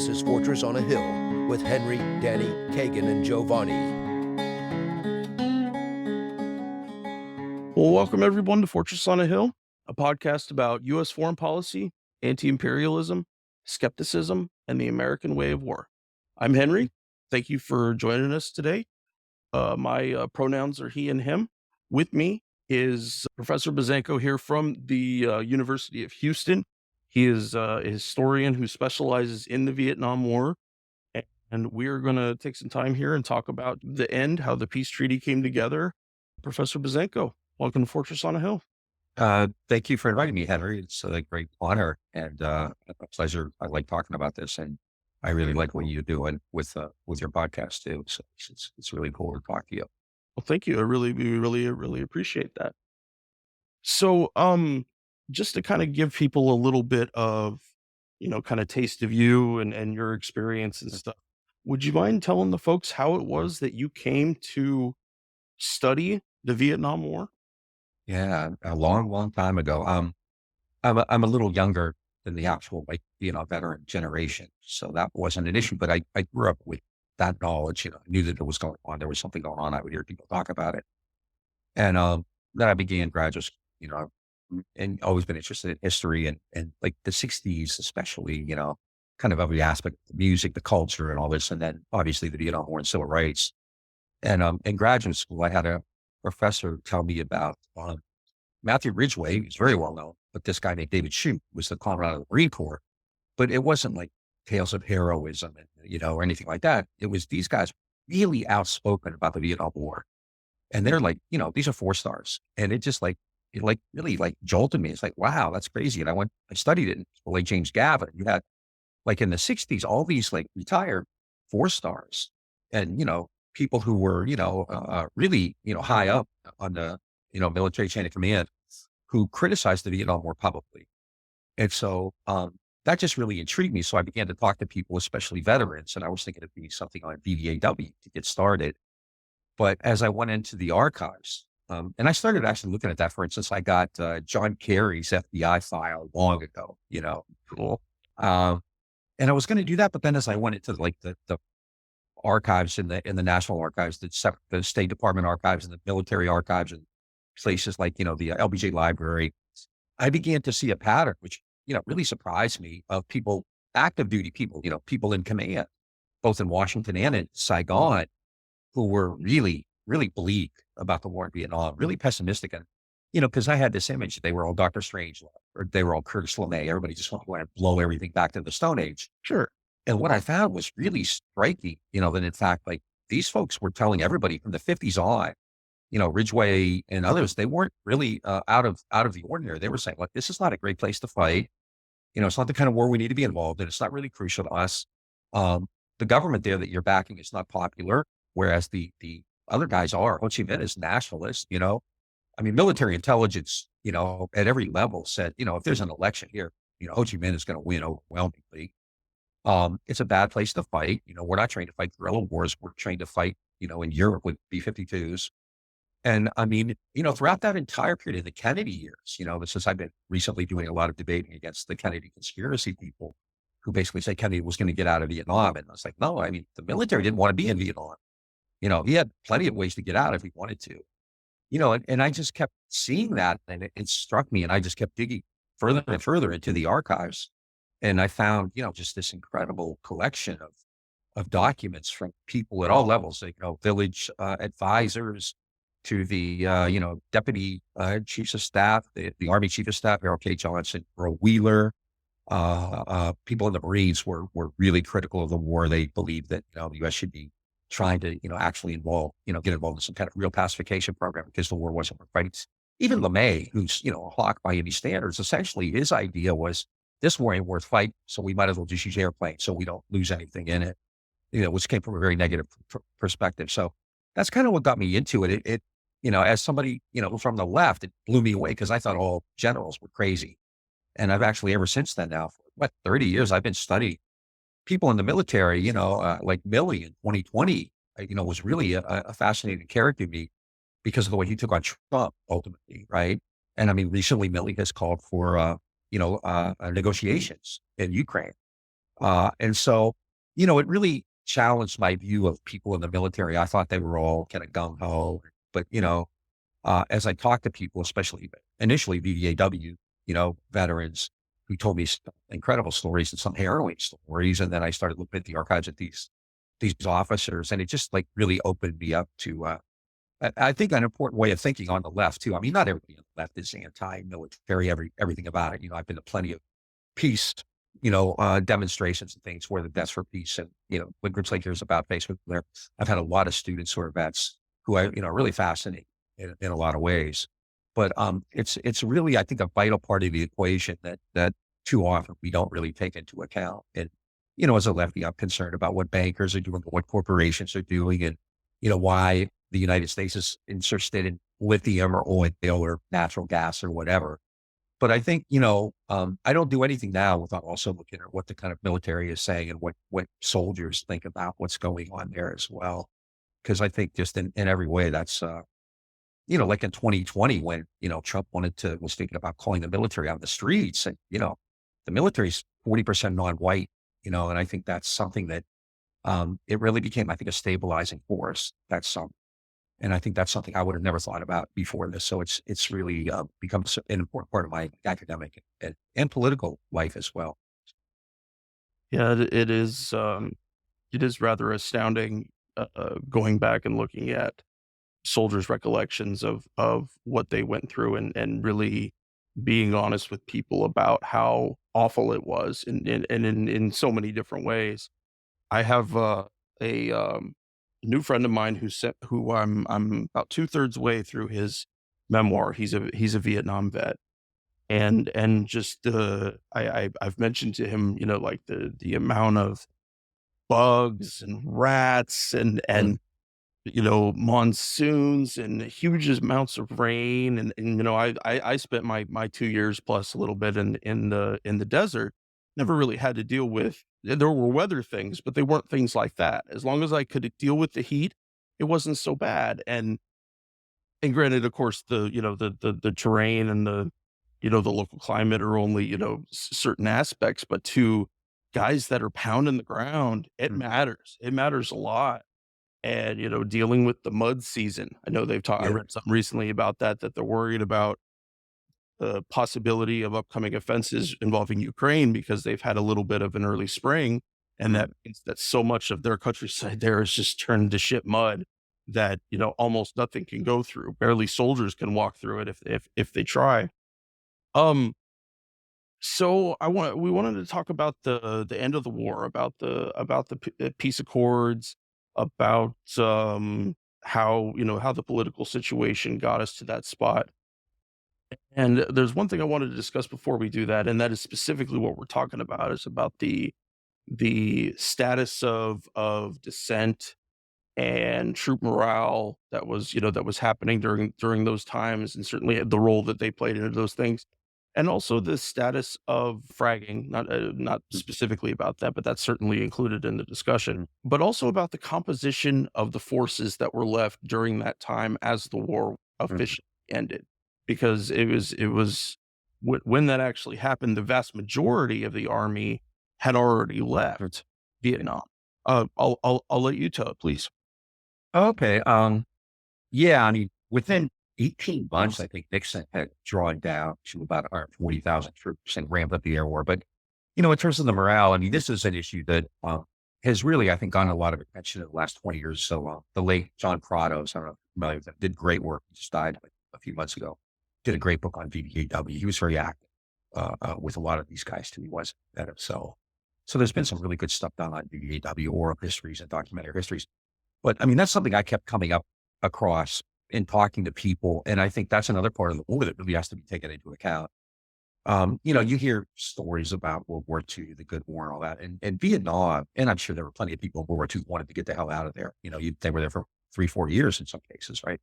This is Fortress on a Hill with Henry, Danny, Kagan, and Giovanni. Well, welcome everyone to Fortress on a Hill, a podcast about U.S. foreign policy, anti-imperialism, skepticism, and the American way of war. I'm Henry. Thank you for joining us today. My pronouns are he and him. With me is Professor Buzzanco here from the University of Houston. He is a historian who specializes in the Vietnam War. And we're going to take some time here and talk about the end, how the peace treaty came together. Professor Buzzanco, welcome to Fortress on a Hill. Thank you for inviting me, Henry. It's a great honor and a pleasure. I like talking about this, and I really like what you're doing with your podcast too. So it's really cool to talk to you. Well, thank you. We really appreciate that. So, just to kind of give people a little bit of, kind of taste of you and your experience and stuff, would you mind telling the folks how it was that you came to study the Vietnam War? Yeah, a long time ago. I'm a little younger than the actual veteran generation, so that wasn't an issue. But I grew up with that knowledge. I knew that it was going on. There was something going on. I would hear people talk about it, and then I began graduate school. And always been interested in history and like the '60s, especially. Kind of every aspect, the music, the culture, and all this, and then obviously the Vietnam War and civil rights. And in graduate school, I had a professor tell me about Matthew Ridgway, who's very well known, but this guy named David Shute was the Colorado of the Marine Corps. But it wasn't like tales of heroism, or anything like that. It was these guys really outspoken about the Vietnam War. And they're like, these are 4-stars. And it just really jolted me. It's like, wow, that's crazy. And I studied it in like James Gavin. You had like in the '60s, all these like retired 4-stars and, people who were, really, high up on the, military chain of command who criticized the Vietnam War publicly. And so that just really intrigued me. So I began to talk to people, especially veterans, and I was thinking of doing something on VDAW to get started. But as I went into the archives, and I started actually looking at that, for instance, I got John Kerry's FBI file long ago, cool. And I was going to do that, but then as I went into like the archives in the National Archives, the State Department archives and the military archives and places like, the LBJ Library, I began to see a pattern, which, really surprised me of people, active duty people, people in command, both in Washington and in Saigon, who were really, really bleak about the war in Vietnam, really pessimistic. And, because I had this image, they were all Dr. Strangelove, or they were all Curtis LeMay. Everybody just wanted to blow everything back to the Stone Age. Sure. And what I found was really striking, that in fact, like these folks were telling everybody from the '50s on, Ridgway and others, they weren't really out of the ordinary. They were saying, look, this is not a great place to fight. It's not the kind of war we need to be involved in. It's not really crucial to us. The government there that you're backing is not popular, whereas the other guys are. Ho Chi Minh is nationalist, military intelligence, at every level said, if there's an election here, Ho Chi Minh is going to win overwhelmingly. It's a bad place to fight. We're not trained to fight guerrilla wars. We're trained to fight, in Europe with B-52s. And throughout that entire period of the Kennedy years, since I've been recently doing a lot of debating against the Kennedy conspiracy people who basically say Kennedy was going to get out of Vietnam. And I was like, no, the military didn't want to be in Vietnam. He had plenty of ways to get out if he wanted to, and I just kept seeing that, and it struck me, and I just kept digging further and further into the archives. And I found, just this incredible collection of documents from people at all levels, village advisors to the, deputy chiefs of staff, the Army chief of staff, Harold K. Johnson, Earl Wheeler. People in the Marines were really critical of the war. They believed that, the U.S. should be trying to, actually get involved in some kind of real pacification program because the war wasn't worth fighting. Even LeMay, who's, a hawk by any standards, essentially his idea was this war ain't worth fighting, so we might as well just use airplanes so we don't lose anything in it, which came from a very negative perspective. So that's kind of what got me into it. It as somebody, from the left, it blew me away because I thought all generals were crazy. And I've actually ever since then now, for 30 years, I've been studying people in the military, like Milley in 2020, was really a fascinating character to me because of the way he took on Trump ultimately, right? And recently Milley has called for, negotiations in Ukraine. And so, it really challenged my view of people in the military. I thought they were all kind of gung ho, but as I talked to people, especially initially VVAW, veterans who told me incredible stories and some harrowing stories. And then I started looking at the archives of these officers, and it just like really opened me up to, I think an important way of thinking on the left too. I mean, not everybody on the left is anti-military, everything about it. I've been to plenty of peace, demonstrations and things where the deaths for peace and, when groups like yours about Facebook there, I've had a lot of students who are vets who are really fascinating in a lot of ways. But it's really, I think, a vital part of the equation that too often we don't really take into account. And, as a lefty, I'm concerned about what bankers are doing, what corporations are doing, and, why the United States is interested in lithium or oil or natural gas or whatever. But I think, I don't do anything now without also looking at what the kind of military is saying and what soldiers think about what's going on there as well. Because I think just in every way, that's, like in 2020 when, Trump was thinking about calling the military out of the streets, and, the military's 40% non-white, and I think that's something that, it really became, I think, a stabilizing force. And I think that's something I would have never thought about before this. So it's really become an important part of my academic and political life as well. Yeah, it is rather astounding, going back and looking at soldiers' recollections of what they went through, and really being honest with people about how awful it was in so many different ways. I have a new friend of mine who I'm about 2/3 way through his memoir. He's a Vietnam vet, and just I've mentioned to him, like the amount of bugs and rats Mm. and monsoons and huge amounts of rain. And I spent my 2 years plus a little bit in the desert, never really had to deal with, there were weather things, but they weren't things like that. As long as I could deal with the heat, it wasn't so bad. And granted, of course, the terrain and the local climate are only, certain aspects, but to guys that are pounding the ground, it Mm. matters. It matters a lot. And, dealing with the mud season. I know I Yeah. read something recently about that they're worried about the possibility of upcoming offenses involving Ukraine because they've had a little bit of an early spring, and Mm. that means that so much of their countryside there is just turned to shit mud that, almost nothing can go through. Barely soldiers can walk through it if they try. Um, so we wanted to talk about the end of the war, about the peace accords, about how the political situation got us to that spot. And there's one thing I wanted to discuss before we do that, and that is specifically what we're talking about, is about the status of dissent and troop morale that was happening during those times, and certainly the role that they played into those things. And also the status of fragging, not Mm. specifically about that, but that's certainly included in the discussion, but also about the composition of the forces that were left during that time as the war Mm. officially ended. Because it was when that actually happened, the vast majority of the army had already Mm. left Vietnam. I'll let you tell it, please. Okay. Yeah. I mean, within 18 months, I think Nixon had drawn down to about 140,000 troops and ramped up the air war. But, in terms of the morale, I mean, this is an issue that has really, I think, gotten a lot of attention in the last 20 years. So the late John Prados, I don't know if you're familiar with him, did great work. He just died like a few months ago. Did a great book on VDAW. He was very active with a lot of these guys too. He was at it. So there's been some really good stuff done on VDAW, oral histories and documentary histories. But I mean, that's something I kept coming up across in talking to people. And I think that's another part of the war that really has to be taken into account. You hear stories about World War II, the good war and all that. And Vietnam, and I'm sure there were plenty of people in World War II who wanted to get the hell out of there. They were there for 3-4 years in some cases, right?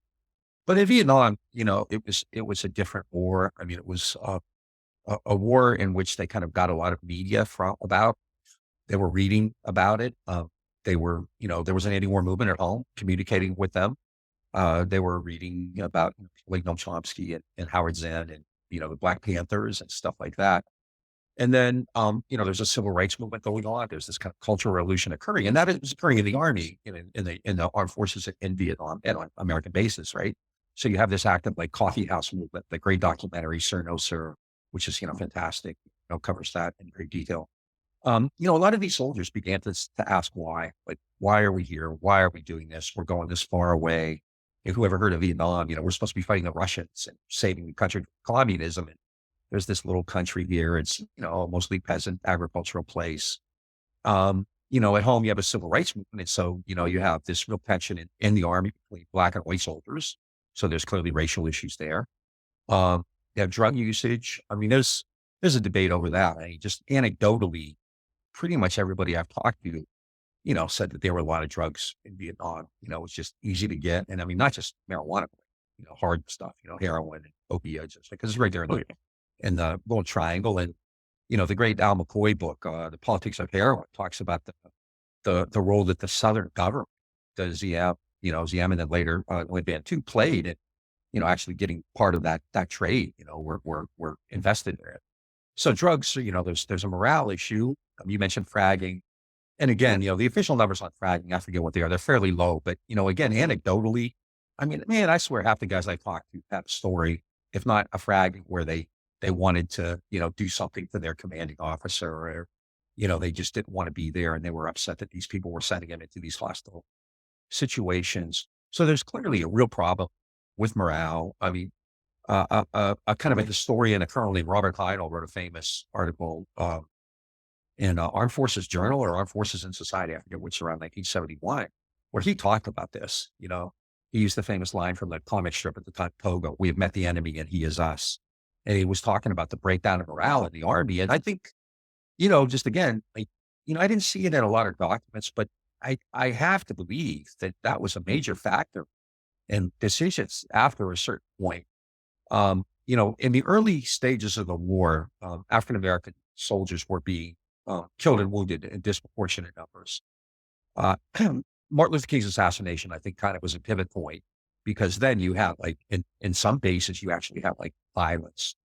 But in Vietnam, it was a different war. I mean, it was a war in which they kind of got a lot of media about. They were reading about it. There was an anti-war movement at home communicating with them. They were reading about like Noam Chomsky and Howard Zinn and, the Black Panthers and stuff like that. And then, there's a civil rights movement going on. There's this kind of cultural revolution occurring, and that is occurring in the army, in the armed forces in Vietnam and on American bases, right? So you have this active like coffee house movement, the great documentary Sir No Sir, which is fantastic. Covers that in great detail. A lot of these soldiers began to ask why, like, why are we here? Why are we doing this? We're going this far away. If who ever heard of Vietnam, we're supposed to be fighting the Russians and saving the country from communism. And there's this little country here. It's, mostly peasant agricultural place. At home, you have a civil rights movement. And so, you have this real tension in the army between black and white soldiers. So there's clearly racial issues there. You have drug usage. I mean, there's a debate over that. I mean, just anecdotally, pretty much everybody I've talked to, said that there were a lot of drugs in Vietnam. It was just easy to get. And I mean, not just marijuana, but, hard stuff, heroin and opioids, because it's right there in the little triangle. And, the great Al McCoy book, The Politics of Heroin, talks about the role that the Southern government, the ZM, and then later, Lit Band 2 played in, actually getting part of that trade, we're invested in it. So drugs, there's a morale issue. You mentioned fragging. And again, the official numbers on fragging, I forget what they are. They're fairly low, but, again, anecdotally, I mean, man, I swear half the guys I talked to have a story, if not a fragging, where they wanted to, do something to their commanding officer, or, they just didn't want to be there. And they were upset that these people were sending them into these hostile situations. So there's clearly a real problem with morale. I mean, a kind of a historian, a colonel named Robert Heidel, wrote a famous article in Armed Forces Journal or Armed Forces in Society, I forget which, around 1971, where he talked about this. He used the famous line from the comic strip at the time, Pogo, "We have met the enemy and he is us." And he was talking about the breakdown of morale in the army. And I think, just again, I didn't see it in a lot of documents, but I have to believe that was a major factor in decisions after a certain point. In the early stages of the war, African-American soldiers were being killed and wounded in disproportionate numbers. Martin Luther King's assassination, I think, kind of was a pivot point, because then you have, like, in some bases, you actually have like violence.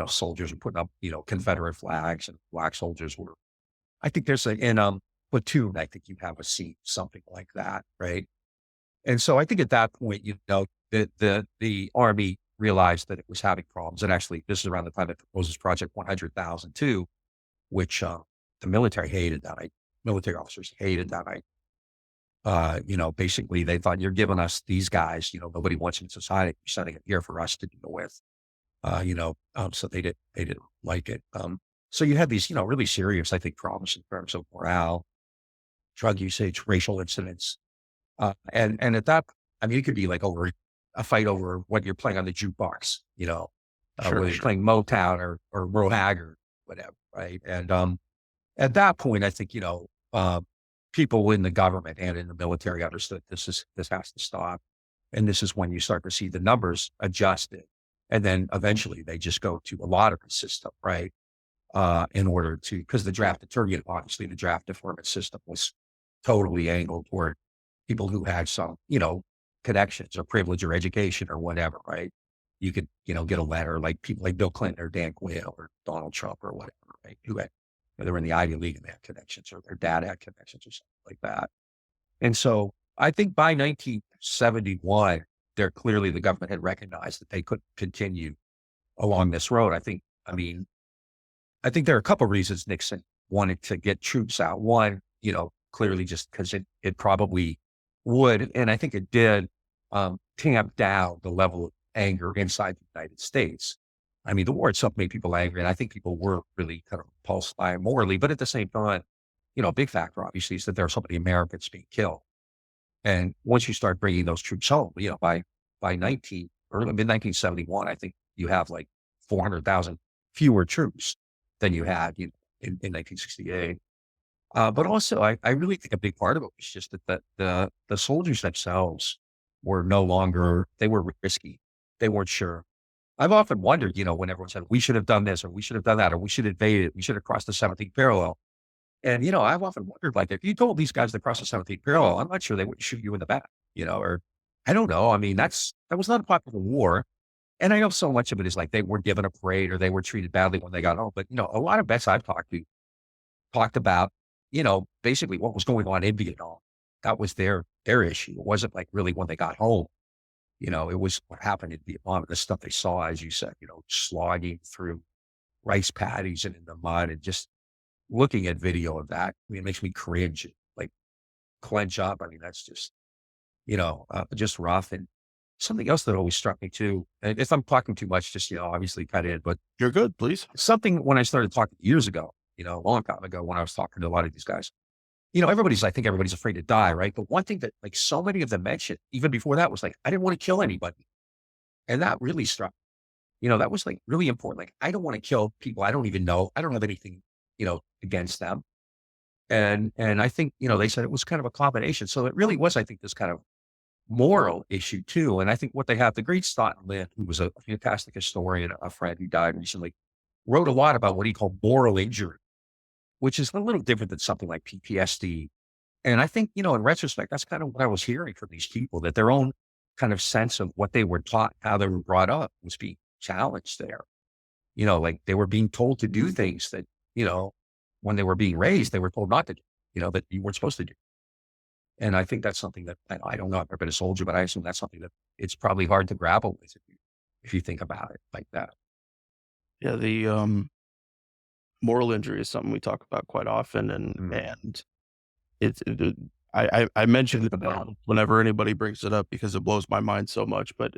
Soldiers were putting up, Confederate flags, and black soldiers were, I think there's in platoon, I think you have a scene, something like that. Right. And so I think at that point, the army realized that it was having problems. And actually, this is around the time that proposes Project 100,000 too, which the military hated that. Military officers hated that. Basically they thought, you're giving us these guys, nobody wants in society. You're sending it here for us to deal with, so they didn't like it. So you had these, really serious, I think, problems in terms of morale, drug usage, racial incidents. And at that, I mean, it could be like over a fight over what you're playing on the jukebox, whether you're playing Motown or Merle Haggard, whatever. Right. And, at that point, I think, people in the government and in the military understood this has to stop. And this is when you start to see the numbers adjusted. And then eventually they just go to a lottery system, right? In order to, because the draft deterrent, obviously the draft deferment system was totally angled toward people who had some, connections or privilege or education or whatever, right? You could, get a letter, like people like Bill Clinton or Dan Quayle or Donald Trump or whatever, right? Who had, they were in the Ivy League and they had connections, or their dad had connections or something like that. And so I think by 1971, the government had recognized that they couldn't continue along this road. I think there are a couple of reasons Nixon wanted to get troops out. One, clearly just because it probably would, and I think it did, tamp down the level of anger inside the United States. I mean, the war itself made people angry, and I think people were really kind of repulsed by it morally. But at the same time, a big factor, obviously, is that there are so many Americans being killed. And once you start bringing those troops home, by mid-1971, I think you have like 400,000 fewer troops than you had, in 1968. But also, I really think a big part of it was just that the soldiers themselves were no longer, they were risky. They weren't sure. I've often wondered, when everyone said, we should have done this, or we should have done that, or we should have invaded, we should have crossed the 17th parallel. And, I've often wondered, like, if you told these guys to cross the 17th parallel, I'm not sure they wouldn't shoot you in the back, or I don't know. I mean, that was not a popular war. And I know so much of it is like they were given a parade or they were treated badly when they got home. But, a lot of vets I've talked to talked about, basically what was going on in Vietnam. That was their issue. It wasn't like really when they got home. It was what happened in Vietnam, the stuff they saw, as you said, slogging through rice paddies and in the mud, and just looking at video of that, it makes me cringe, like clench up. I mean, that's just rough. And something else that always struck me too, and if I'm talking too much, just, obviously cut in, but You're good, please. something when I started talking years ago, a long time ago when I was talking to a lot of these guys, I think everybody's afraid to die, right? But one thing that like so many of them mentioned, even before that, was like, I didn't want to kill anybody. And that really struck, that was like really important. Like, I don't want to kill people I don't even know. I don't have anything, against them. And I think, they said it was kind of a combination. So it really was, I think, this kind of moral issue too. And I think what they have, the great Stoughton Lynn, who was a fantastic historian, a friend who died recently, wrote a lot about what he called moral injury, which is a little different than something like PTSD. And I think, in retrospect, that's kind of what I was hearing from these people, that their own kind of sense of what they were taught, how they were brought up, was being challenged there. Like they were being told to do things that, when they were being raised, they were told not to do, that you weren't supposed to do. And I think that's something that, I don't know, I've never been a soldier, but I assume that's something that it's probably hard to grapple with if you think about it like that. Yeah, the moral injury is something we talk about quite often, and Mm. and I mention it about whenever anybody brings it up because it blows my mind so much. But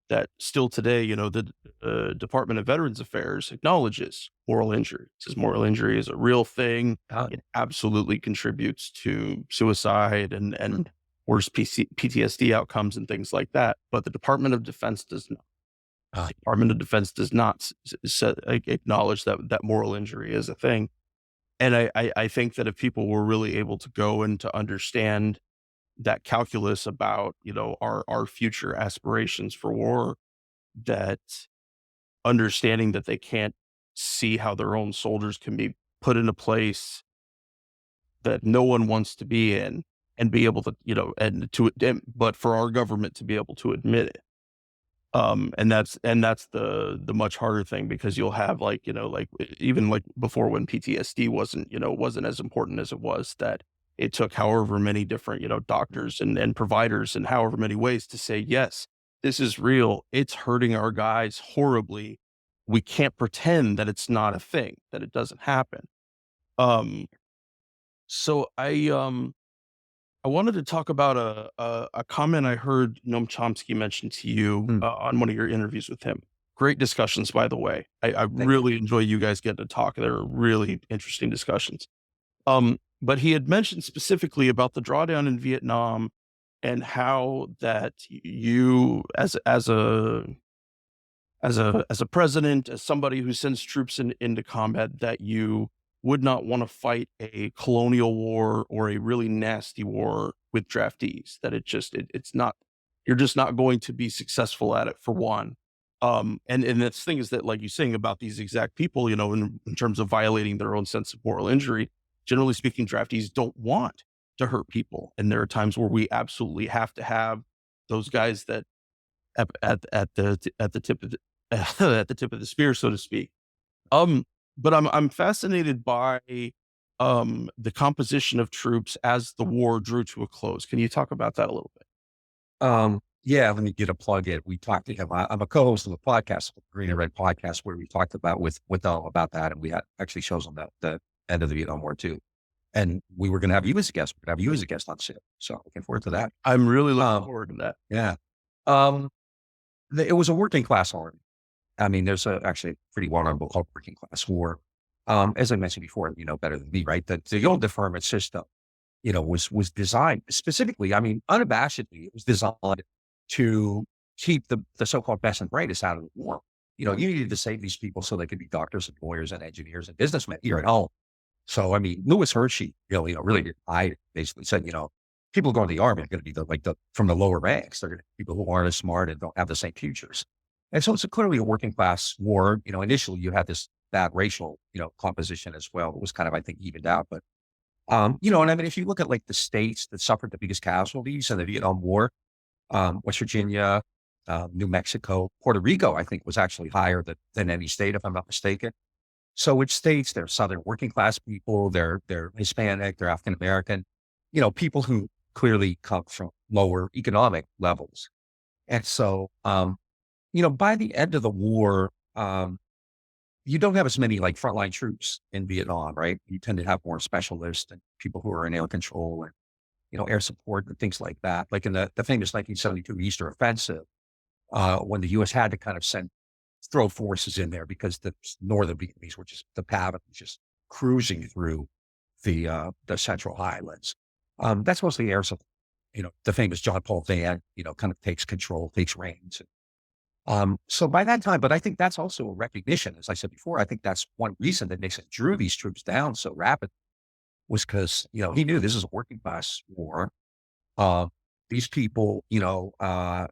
that still today, the Department of Veterans Affairs acknowledges moral injury. It says moral injury is a real thing. Uh, It absolutely contributes to suicide and worse PTSD outcomes and things like that. But the Department of Defense does not. uh, Department of Defense does not acknowledge that moral injury is a thing. And I think that if people were really able to go and to understand that calculus about, our future aspirations for war, that understanding that they can't see how their own soldiers can be put in a place that no one wants to be in, and be able to, but for our government to be able to admit it. And that's the much harder thing, because you'll have like even like before, when PTSD wasn't as important as it was, that it took however many different, doctors and providers in however many ways to say, yes, this is real. It's hurting our guys horribly. We can't pretend that it's not a thing, that it doesn't happen. Um, so I wanted to talk about a comment I heard Noam Chomsky mention to you mm, on one of your interviews with him. Great discussions, by the way. I thank you. really enjoy you guys getting to talk. They're really interesting discussions. But he had mentioned specifically about the drawdown in Vietnam, and how that you, as a president, as somebody who sends troops into combat, that you would not want to fight a colonial war or a really nasty war with draftees. That it's not, you're just not going to be successful at it, for one. And the thing is that, like you saying about these exact people, in terms of violating their own sense of moral injury, generally speaking, draftees don't want to hurt people. And there are times where we absolutely have to have those guys that at the tip of the at the tip of the spear, so to speak. Um, but I'm fascinated by the composition of troops as the war drew to a close. Can you talk about that a little bit? Yeah, let me get a plug in. We talked to him. I'm a co-host of a podcast, Green and Red podcast, where we talked about with them about that, and we had actually shows on the end of the Vietnam War too. And we were going to have you as a guest. We're going to have you as a guest on soon. So looking forward to that. I'm really looking Um, forward to that. yeah. Um, it was a working class army. I mean, there's actually a pretty well-known book called Working Class War. As I mentioned before, better than me, right? The old deferment system, was designed specifically, I mean, unabashedly, it was designed to keep the so-called best and brightest out of the war. You needed to save these people so they could be doctors and lawyers and engineers and businessmen here at home. So, I mean, Louis Hershey, really, I basically said, people going to the army are going to be from the lower ranks. They're going to be people who aren't as smart and don't have the same futures. And so it's clearly a working class war. Initially you had this bad racial, composition as well. It was kind of, I think, evened out. But, and I mean, if you look at like the states that suffered the biggest casualties in the Vietnam War, West Virginia, New Mexico, Puerto Rico, I think was actually higher than any state, if I'm not mistaken. So which states, they're Southern working class people, they're Hispanic, they're African American, people who clearly come from lower economic levels. And so, by the end of the war, you don't have as many like frontline troops in Vietnam, right? You tend to have more specialists and people who are in air control and, air support and things like that. Like in the famous 1972 Eastern Offensive, when the U.S. had to kind of throw forces in there because the northern Vietnamese were the PAV was just cruising through the Central Highlands. That's mostly air support. The famous John Paul Van, kind of takes control, takes reins. So by that time, but I think that's also a recognition. As I said before, I think that's one reason that Nixon drew these troops down so rapidly was because, he knew this is a working class war. These people, in the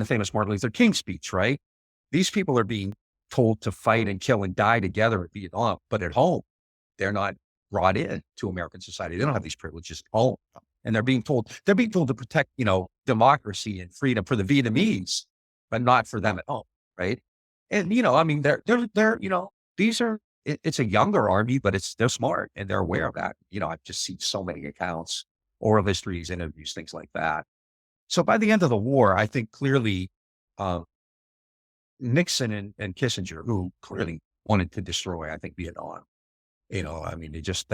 famous Martin Luther King speech, right? These people are being told to fight and kill and die together in Vietnam, but at home, they're not brought in to American society. They don't have these privileges at home. And they're being told to protect, democracy and freedom for the Vietnamese, but not for them at home. Right. And, they're, it's a younger army, but they're smart and they're aware of that. I've just seen so many accounts, oral histories, interviews, things like that. So by the end of the war, I think clearly, Nixon and Kissinger, who clearly wanted to destroy, I think, Vietnam, they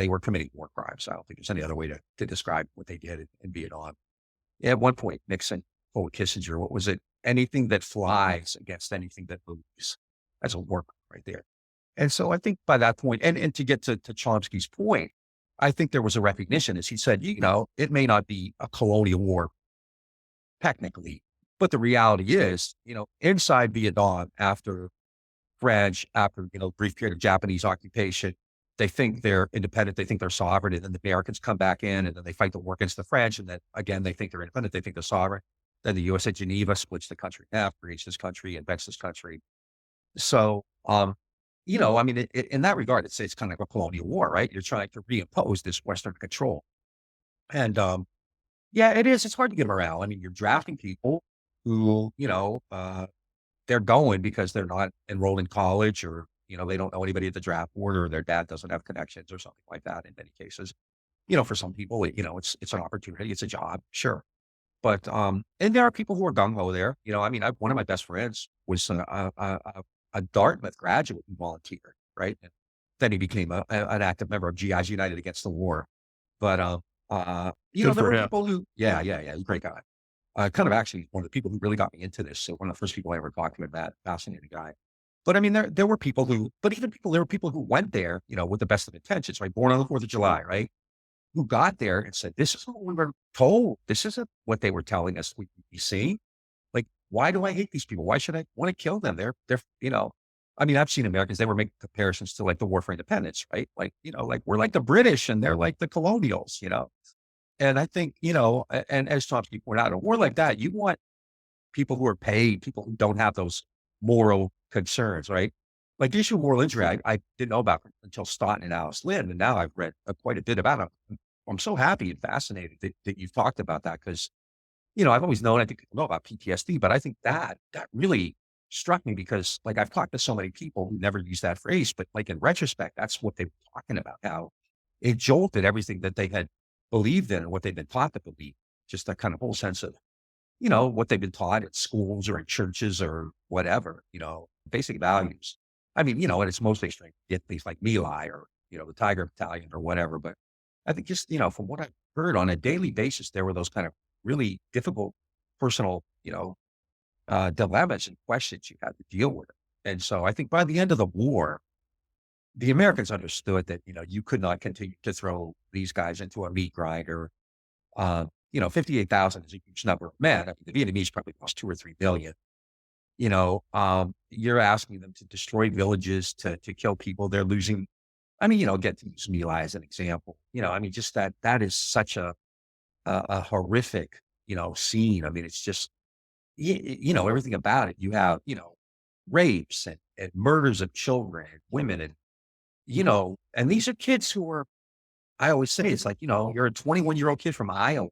were committing war crimes. I don't think there's any other way to describe what they did in Vietnam. At one point, Nixon told Kissinger, what was it? Anything that flies against anything that moves. That's a war crime right there. And so I think by that point, and to get to Chomsky's point, I think there was a recognition, as he said, it may not be a colonial war technically, but the reality is, inside Vietnam, after French, after, brief period of Japanese occupation, they think they're independent. They think they're sovereign. And then the Americans come back in and then they fight the war against the French. And then again, they think they're independent. They think they're sovereign. Then the U.S. at Geneva splits the country in half, creates this country, invents this country. So, in that regard, it's kind of like a colonial war, right? You're trying to reimpose this Western control. And, yeah, it is. It's hard to get morale. You're drafting people who, they're going because they're not enrolled in college or, they don't know anybody at the draft board or their dad doesn't have connections or something like that in many cases. For some people, it's an opportunity. It's a job. Sure. But, and there are people who are gung-ho there. One of my best friends was a Dartmouth graduate who volunteered, right? And then he became an active member of GIs United Against the War. But, there were people who, yeah, he's a great guy. Kind of actually one of the people who really got me into this. So one of the first people I ever talked to, that fascinating guy. But there were people there were people who went there, with the best of intentions, right? Born on the 4th of July, right? Who got there and said, this is what we were told. This isn't what they were telling us we'd be seeing. Like, why do I hate these people? Why should I want to kill them? They're, I've seen Americans, they were making comparisons to like the War for Independence, right? Like, like we're like the British and they're like the colonials, And I think, and as Chomsky pointed out, in a war like that, you want people who are paid, people who don't have those moral concerns, right? Like the issue of moral injury, I didn't know about until Stoughton and Alice Lynn, and now I've read quite a bit about it. I'm so happy and fascinated that you've talked about that because, I've always known, I think people know about PTSD, but I think that really struck me because like I've talked to so many people who never use that phrase, but like in retrospect, that's what they were talking about, how it jolted everything that they had believed in and what they've been taught to believe, just that kind of whole sense of, what they've been taught at schools or in churches or whatever, basic values. And it's mostly straight, get things like My Lai or, the Tiger Battalion or whatever. But I think just, from what I've heard on a daily basis, there were those kind of really difficult personal, dilemmas and questions you had to deal with. And so I think by the end of the war, the Americans understood that, you could not continue to throw these guys into a meat grinder. 58,000 is a huge number of men. The Vietnamese probably lost 2 or 3 million. You're asking them to destroy villages, to kill people. They're losing. Get to use My Lai as an example. Just that is such a horrific, scene. It's just, everything about it. You have, rapes and murders of children and women and, and these are kids who are, I always say, it's like, you're a 21-year-old kid from Iowa,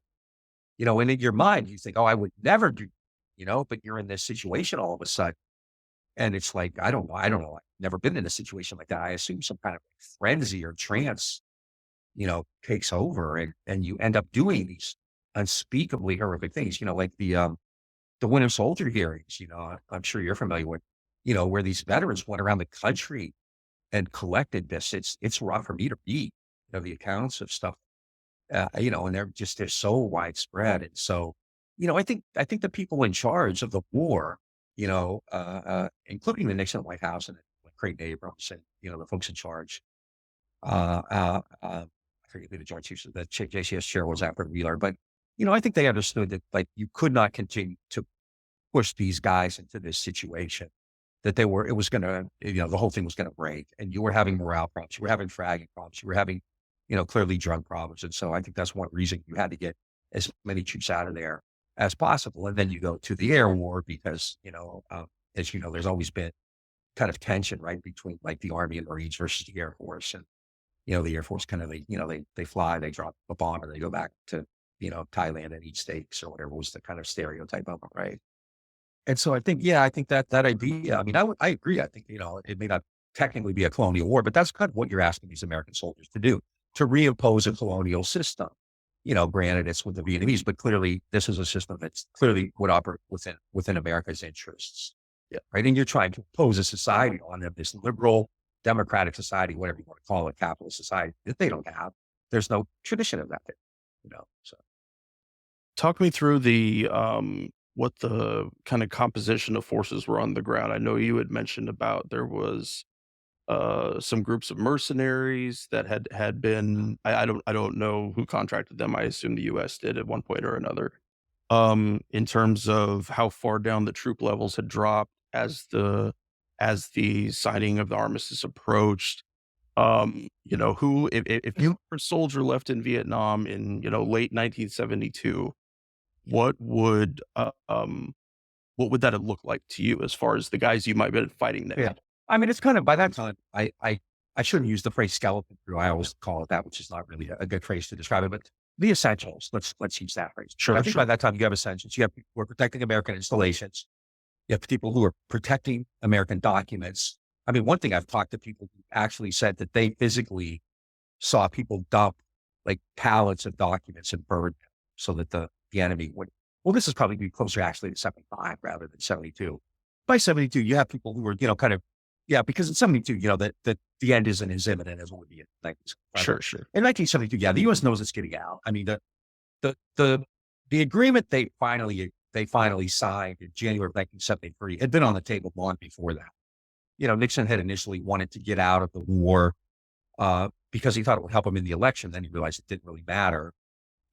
and in your mind, you think, oh, I would never do. but you're in this situation all of a sudden. And it's like, I don't know. I've never been in a situation like that. I assume some kind of frenzy or trance, takes over and you end up doing these unspeakably horrific things, like the Winter Soldier hearings, I'm sure you're familiar with, where these veterans went around the country and collected this. It's rough for me to read, the accounts of stuff, and they're so widespread. And so, I think the people in charge of the war, including the Nixon White House and Creighton Abrams and, the folks in charge, I forget who the joint chiefs, the JCS chair was after Wheeler, but, I think they understood that like you could not continue to push these guys into this situation that it was going to, the whole thing was going to break, and you were having morale problems, you were having fragging problems, you were having, clearly drug problems. And so I think that's one reason you had to get as many troops out of there as possible. And then you go to the air war because, as you know, there's always been kind of tension, right, between like the Army and Marines versus the Air Force. And, the Air Force kind of, they fly, they drop a bomb and they go back to, Thailand and eat steaks or whatever was the kind of stereotype of them, right? And so I think that idea, I mean, I agree. I think, it may not technically be a colonial war, but that's kind of what you're asking these American soldiers to do, to reimpose a colonial system. Granted it's with the Vietnamese, but clearly this is a system that's clearly would operate within America's interests. Yeah. Right. And you're trying to impose a society on them, this liberal, democratic society, whatever you want to call it, capitalist society that they don't have. There's no tradition of that, so. Talk me through what the kind of composition of forces were on the ground. I know you had mentioned about there was some groups of mercenaries that had been, I don't know who contracted them. I assume the U.S. did at one point or another. In terms of how far down the troop levels had dropped as the signing of the armistice approached. Who, if you were a soldier left in Vietnam in, late 1972, what would that have looked like to you as far as the guys you might have been fighting there? Yeah. I mean, it's kind of by that time, I shouldn't use the phrase skeleton crew. I always call it that, which is not really a good phrase to describe it, but the essentials. Let's use that phrase. Sure. I think by that time you have essentials. You have people who are protecting American installations. You have people who are protecting American documents. I mean, one thing I've talked to people who actually said that they physically saw people dump like pallets of documents and burn them so that the enemy would. Well, this is probably be closer actually to 75 rather than 72. By 72, you have people who are, kind of, because in 72, that the end isn't as imminent as it would be in 1975. Sure. In 1972, the U.S. knows it's getting out. I mean, the agreement they finally signed in January of 1973 had been on the table long before that. Nixon had initially wanted to get out of the war because he thought it would help him in the election. Then he realized it didn't really matter.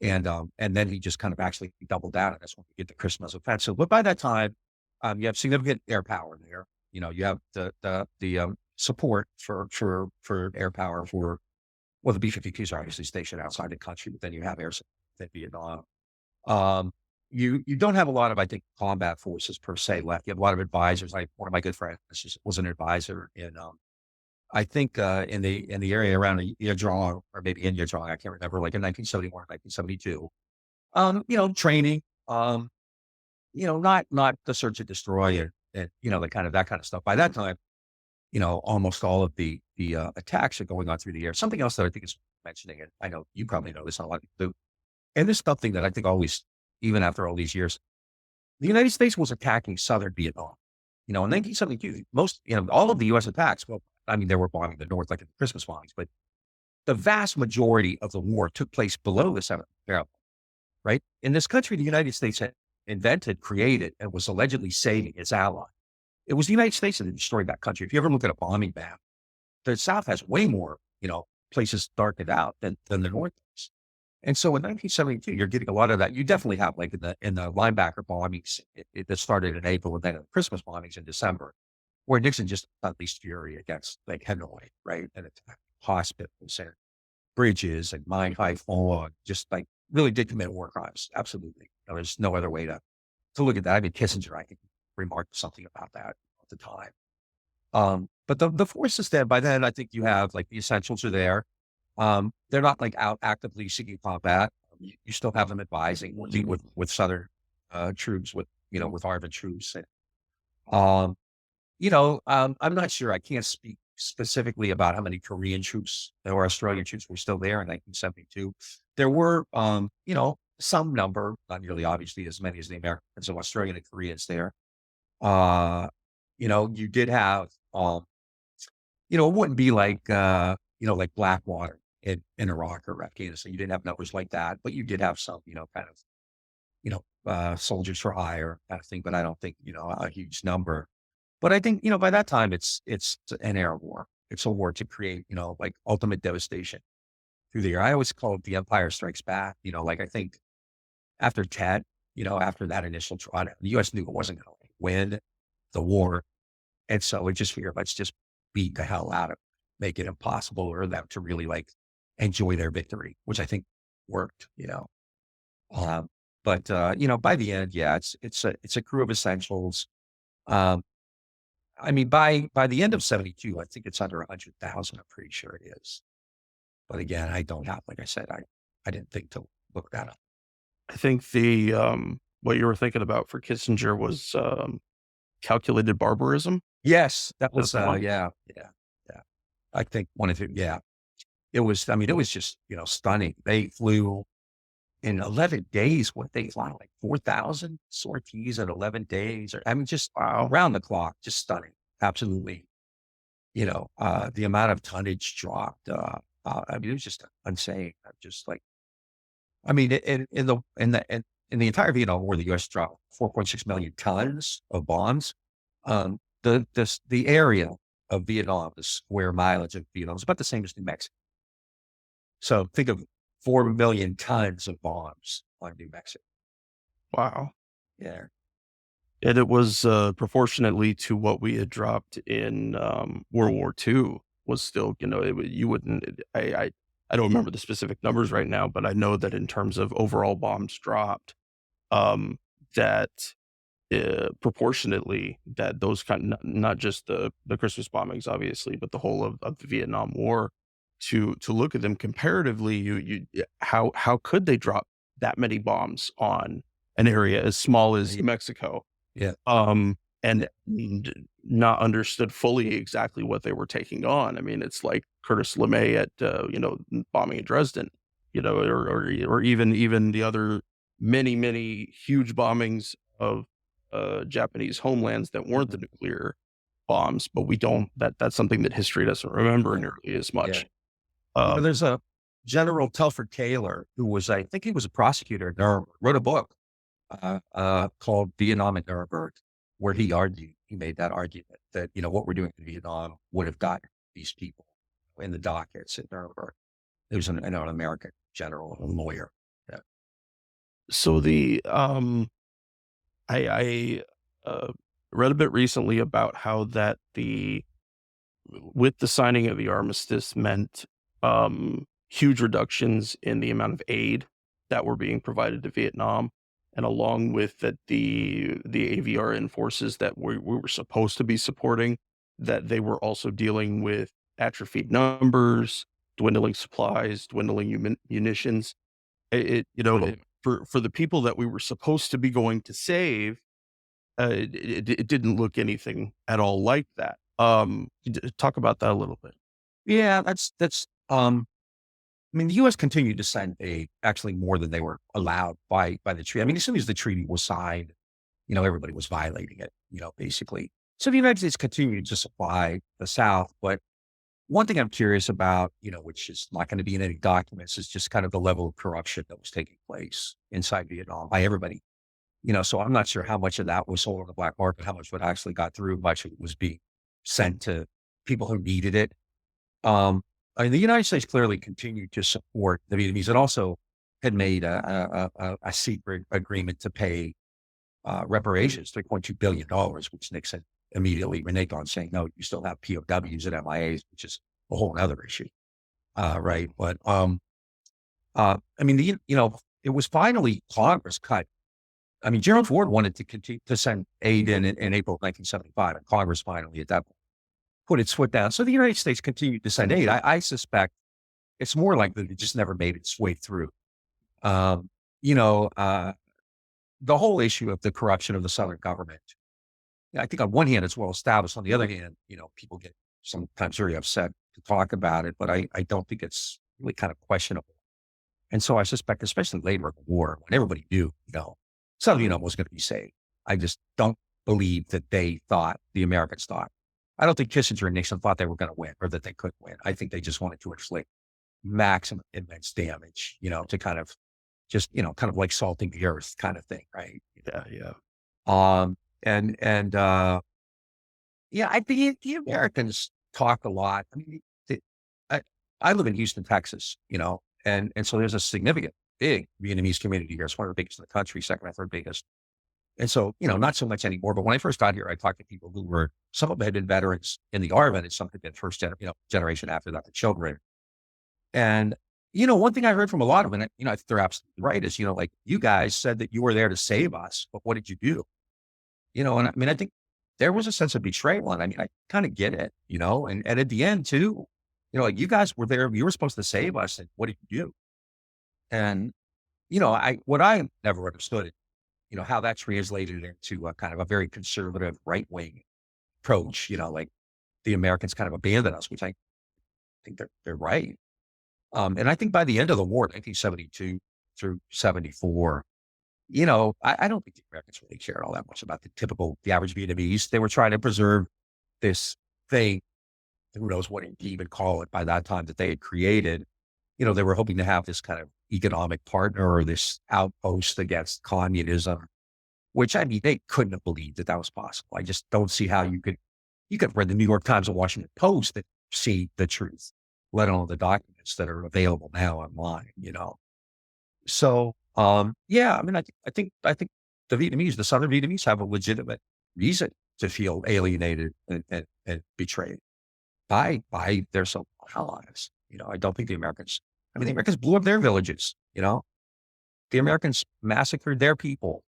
And then he just kind of actually doubled down. And that's when we get the Christmas offensive. But by that time, you have significant air power there. You have the support for air power for, well, the B-52s are obviously stationed outside the country, but then you have air support in Vietnam. You don't have a lot of, I think, combat forces per se left. You have a lot of advisors. One of my good friends was an advisor in, I think, in the area around Yadrong or maybe in Yadrong, I can't remember, like in 1971, 1972. Training, not the search and destroy and that kind of stuff. By that time, almost all of the attacks are going on through the air. Something else that I think is mentioning, and I know you probably know this, a lot of people do, and this is something that I think always, even after all these years, the United States was attacking southern Vietnam. In 1972, all of the U.S. attacks, well, I mean, they were bombing the north, like in the Christmas bombings, but the vast majority of the war took place below the 7th parallel, right? In this country, the United States had invented, created, and was allegedly saving its ally. It was the United States that destroyed that country. If you ever look at a bombing map, the South has way more, places darkened out than the North does. And so in 1972, you're getting a lot of that. You definitely have, like in the linebacker bombings that started in April, and then the Christmas bombings in December, where Nixon just unleashed fury against like Hanoi, right, and attacked hospitals and bridges and mine high fall, just like really did commit war crimes. Absolutely, there's no other way to look at that. I mean, Kissinger, I think, remarked something about that at the time. But the forces then, by then, I think you have like the essentials are there. They're not like out actively seeking combat. You still have them advising, working with Southern troops, with with armed troops. And, I'm not sure. I can't speak specifically about how many Korean troops or Australian troops were still there in 1972. There were, some number, not nearly obviously as many as the Americans of Australian and Koreans there. Uh, you did have, it wouldn't be like, like Blackwater in Iraq or Afghanistan. You didn't have numbers like that, but you did have some, kind of, soldiers for hire kind of thing, but I don't think, a huge number. But I think, by that time, it's an air war. It's a war to create, like ultimate devastation through the air. I always call it the Empire Strikes Back. Like I think after Tet, after that initial trial, the U.S. knew it wasn't going to win the war. And so it just figured, let's just beat the hell out of it, make it impossible for them to really like enjoy their victory, which I think worked, but by the end, yeah, it's a crew of essentials. Um, by the end of 72, I think it's under 100,000. I'm pretty sure it is. But again, I don't have, like I said, I didn't think to look that up. I think the what you were thinking about for Kissinger was calculated barbarism. Yes, that was, That's the one. yeah. I think one of it, yeah. It was just, stunning. They flew in 11 days, what they fly like 4,000 sorties in 11 days, or just Wow. around the clock, just stunning. Absolutely. The amount of tonnage dropped. It was just insane. I'm just like, in the entire Vietnam War, the U.S. dropped 4.6 million tons of bombs. The area of Vietnam, the square mileage of Vietnam, is about the same as New Mexico. So think of 4 million tons of bombs on New Mexico. Wow. Yeah. And it was proportionately to what we had dropped in World War II was still, you wouldn't, I don't remember the specific numbers right now, but I know that in terms of overall bombs dropped, that proportionately that those not just the Christmas bombings, obviously, but the whole of the Vietnam War, to look at them comparatively, how could they drop that many bombs on an area as small as Mexico? Yeah. And not understood fully exactly what they were taking on. I mean, it's like Curtis LeMay at bombing in Dresden, or even the other many huge bombings of Japanese homelands that weren't the nuclear bombs, but that's something that history doesn't remember nearly as much. There's a General Telford Taylor who was, I think he was a prosecutor at Nuremberg, wrote a book called Vietnam at Nuremberg, where he made that argument that, what we're doing in Vietnam would have gotten these people in the dockets at Nuremberg. It was an American general, a lawyer. Yeah. So I read a bit recently about how that with the signing of the armistice meant huge reductions in the amount of aid that were being provided to Vietnam, and along with that, the AVRN forces that we were supposed to be supporting, that they were also dealing with atrophied numbers, dwindling supplies, dwindling munitions. For the people that we were supposed to be going to save, it didn't look anything at all like that. Talk about that a little bit. Yeah, the U.S. continued to send aid, actually more than they were allowed by the treaty. As soon as the treaty was signed, everybody was violating it, basically. So the United States continued to supply the South. But one thing I'm curious about, which is not going to be in any documents, is just kind of the level of corruption that was taking place inside Vietnam by everybody. So I'm not sure how much of that was sold on the black market, how much of it actually got through, much of it was being sent to people who needed it. The United States clearly continued to support the Vietnamese. It also had made a secret agreement to pay reparations, $3.2 billion, which Nixon immediately reneged on, saying, no, you still have POWs and MIAs, which is a whole other issue. Right. But, it was finally Congress cut. Gerald Ford wanted to continue to send aid in April of 1975, and Congress finally at that point put its foot down. So the United States continued to send aid. I suspect it's more likely that it just never made its way through. the whole issue of the corruption of the Southern government, I think on one hand, it's well established. On the other hand, people get sometimes very upset to talk about it, but I don't think it's really kind of questionable. And so I suspect, especially later in the war, when everybody knew, Southern Vietnam was going to be saved. I just don't believe that the Americans thought. I don't think Kissinger and Nixon thought they were going to win or that they could win. I think they just wanted to inflict maximum immense damage, to kind of just, kind of like salting the earth kind of thing. Right. Yeah. Yeah. I think the Americans talk a lot. I mean, I live in Houston, Texas, and so there's a significant, big Vietnamese community here. It's one of the biggest in the country, second or third biggest. And so, not so much anymore. But when I first got here, I talked to people who some of them had been veterans in the Army, and some had been first generation after that, the children. And, one thing I heard from a lot of them, and I think they're absolutely right, is, like, you guys said that you were there to save us, but what did you do? And I mean, I think there was a sense of betrayal. And I mean, I kind of get it, and at the end too, like, you guys were there, you were supposed to save us. And what did you do? And, what I never understood, how that translated into a kind of a very conservative right-wing approach, like the Americans kind of abandoned us, which I think they're right. And I think by the end of the war, 1972 through 74, I don't think the Americans really cared all that much about the average Vietnamese. They were trying to preserve this thing, who knows what you even call it by that time, that they had created. They were hoping to have this kind of economic partner or this outpost against communism, which, I mean, they couldn't have believed that was possible. I just don't see how you could have read the New York Times and Washington Post and see the truth, let alone the documents that are available now online, So, I mean, I think the Vietnamese, the Southern Vietnamese, have a legitimate reason to feel alienated and betrayed by their so-called allies. I don't think the Americans blew up their villages. The Americans massacred their people.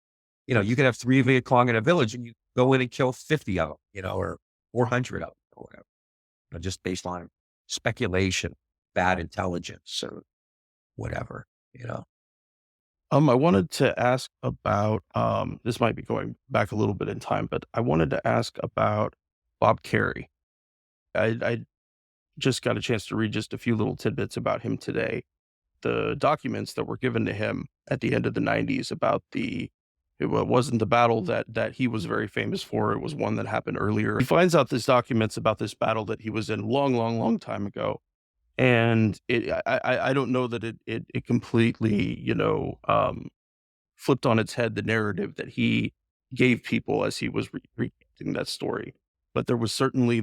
You could have 3 Viet Cong in a village and you go in and kill 50 of them, or 400 of them, or whatever, just based on speculation, bad intelligence, or whatever. I wanted to ask about, this might be going back a little bit in time, but I wanted to ask about Bob Kerrey. I just got a chance to read just a few little tidbits about him today. The documents that were given to him at the end of the 90s about it wasn't the battle that he was very famous for. It was one that happened earlier. He finds out these documents about this battle that he was in long time ago. And I don't know that it completely, flipped on its head the narrative that he gave people as he was reading that story. But there was certainly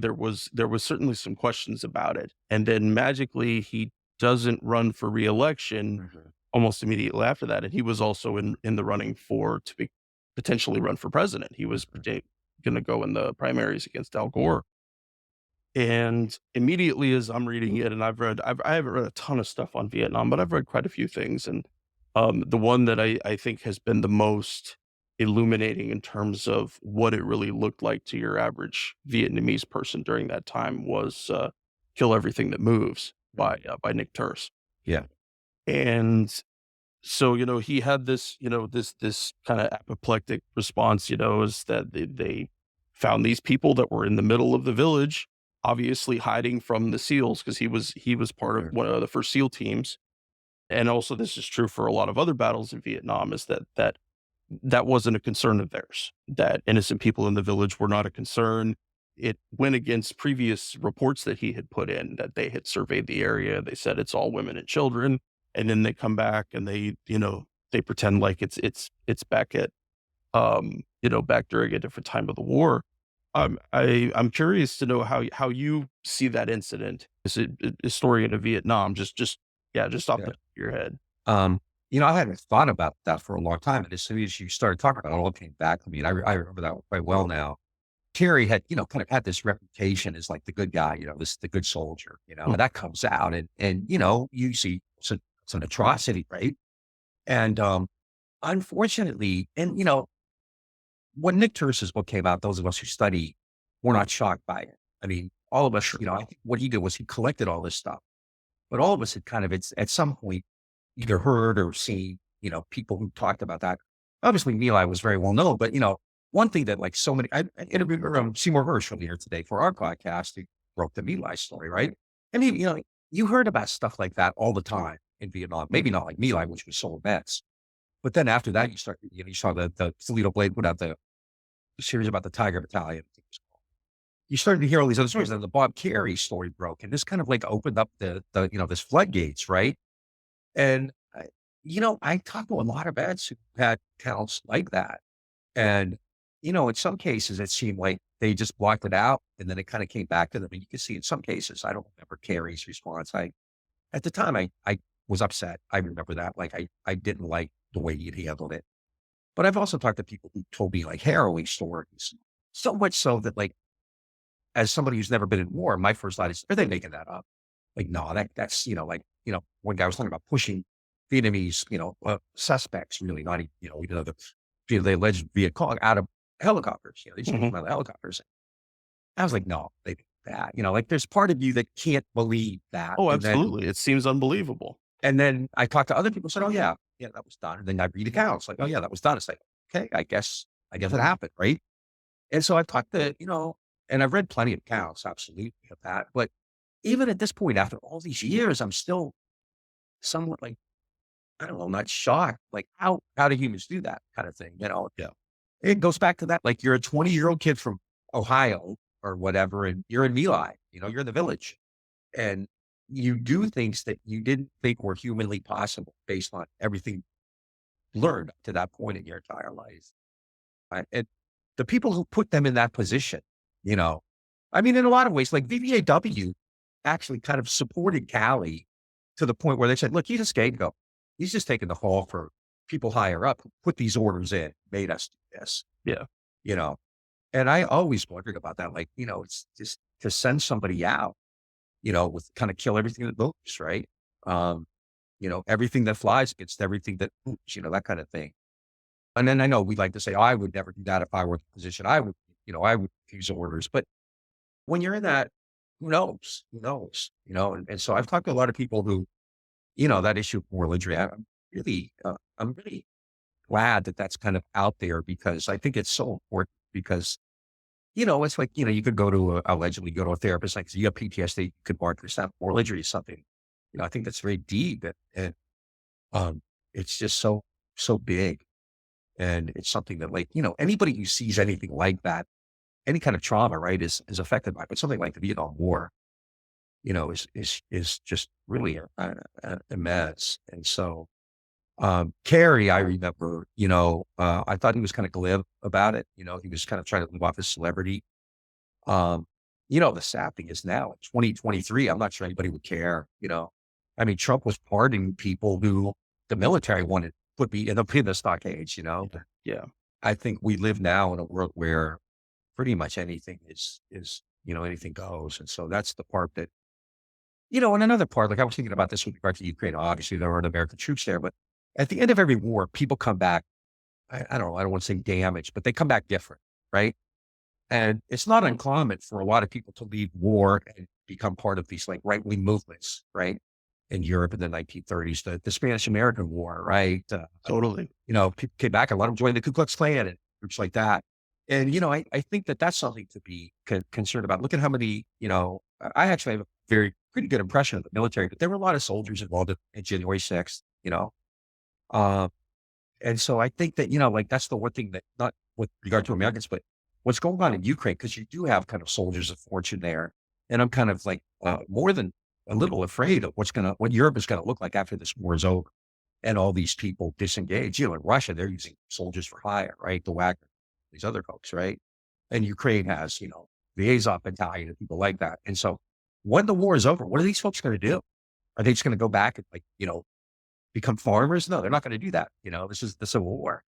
some questions about it. And then magically he doesn't run for re-election almost immediately after that. And he was also in the running to potentially run for president. He was going to go in the primaries against Al Gore. And immediately as I'm reading it, and I haven't read a ton of stuff on Vietnam, but I've read quite a few things. And the one that I think has been the most illuminating in terms of what it really looked like to your average Vietnamese person during that time was Kill Everything That Moves by Nick Turse. Yeah. And so, he had this, this kind of apoplectic response, is that they found these people that were in the middle of the village, obviously hiding from the SEALs, because he was part of one of the first SEAL teams. And also this is true for a lot of other battles in Vietnam, is that wasn't a concern of theirs, that innocent people in the village were not a concern. It went against previous reports that he had put in, that they had surveyed the area. They said it's all women and children. And then they come back and they pretend like it's back at, back during a different time of the war. I'm curious to know how you see that incident as a historian of Vietnam, just off the top of your head. I hadn't thought about that for a long time. And as soon as you started talking about it, all came back to me. And I remember that quite well now. Kerry had, kind of had this reputation as like the good guy, the good soldier, and that comes out and you see it's an atrocity, right? And unfortunately, and when Nick Turse's book came out, those of us who study were not shocked by it. I mean, all of us, I think what he did was he collected all this stuff, but all of us had kind of at some point either heard or seen, people who talked about that. obviously My Lai was very well known, but one thing that like so many, I interviewed Seymour Hersh earlier today for our podcast. He broke the My Lai story, right? I mean, you heard about stuff like that all the time in Vietnam. Maybe not like My Lai, which was so immense, but then after that, you saw the Toledo Blade put out the series about the Tiger Battalion. You started to hear all these other stories. Then the Bob Carey story broke, and this kind of like opened up the this floodgates, right? And I talked to a lot of vets who had accounts like that, and in some cases it seemed like they just blocked it out, and then it kind of came back to them. And you can see in some cases, I don't remember Carey's response. At the time, I was upset. I remember that, like I didn't like the way he'd handled it. But I've also talked to people who told me like harrowing stories, so much so that like, as somebody who's never been in war, my first thought is, are they making that up? Like, no, that's, one guy was talking about pushing Vietnamese, suspects, really not, the alleged Viet Cong out of helicopters, they just out of helicopters. I was like, no, they did that, like there's part of you that can't believe that. Oh, absolutely. It seems unbelievable. And then I talked to other people who said, oh yeah, that was done. And then I read accounts like, oh yeah, that was done. It's like, okay, I guess it happened. Right. And so I've talked to, and I've read plenty of accounts, absolutely, of that. But even at this point, after all these years, I'm still somewhat like, I don't know, not shocked. Like how do humans do that kind of thing? Yeah. It goes back to that. Like you're a 20-year-old kid from Ohio or whatever, and you're in My Lai, you're in the village, and you do things that you didn't think were humanly possible based on everything learned to that point in your entire life. Right? And the people who put them in that position, I mean, in a lot of ways, like VVAW actually kind of supported Cali to the point where they said, look, he's a scapegoat. He's just taking the fall for people higher up who put these orders in, made us do this. Yeah. And I always wondered about that. Like, it's just to send somebody out, with kind of kill everything that moves, right? Everything that flies against everything that moves, that kind of thing. And then I know we like to say, oh, I would never do that if I were in the position. I would use orders. But when you're in that, who knows? And so I've talked to a lot of people who, that issue of religion. I'm really glad that that's kind of out there, because I think it's so important, because, it's like, you could allegedly go to a therapist, like you have PTSD, you could mark this out. Religion is something, I think that's very deep, and it's just so big. And it's something that, like, anybody who sees anything like that, any kind of trauma, right, is affected by it. But something like the Vietnam War, is just really immense. And so, Carey, I remember, I thought he was kind of glib about it. He was kind of trying to live off his celebrity. The sad thing is now in 2023, I'm not sure anybody would care. I mean, Trump was pardoning people who the military wanted put me in the stockades, Yeah. I think we live now in a world where pretty much anything is, anything goes. And so that's the part that, and another part, like I was thinking about this with regard to Ukraine. Obviously there are American troops there, but at the end of every war, people come back. I don't know. I don't want to say damaged, but they come back different. Right. And it's not uncommon for a lot of people to leave war and become part of these like right-wing movements. Right. In Europe in the 1930s, the Spanish-American War, right? Totally. People came back, a lot of them joined the Ku Klux Klan and groups like that. And, I think that that's something to be concerned about. Look at how many, I actually have a pretty good impression of the military, but there were a lot of soldiers involved in January 6th, and so I think that, like that's the one thing that, not with regard to Americans, but what's going on in Ukraine, because you do have kind of soldiers of fortune there. And I'm kind of like more than a little afraid of what Europe is going to look like after this war is over and all these people disengage. In Russia, they're using soldiers for hire, right? The Wagner, these other folks, right? And Ukraine has, the Azov battalion and people like that. And so when the war is over, what are these folks going to do? Are they just going to go back and become farmers? No, they're not going to do that. This is the Civil War.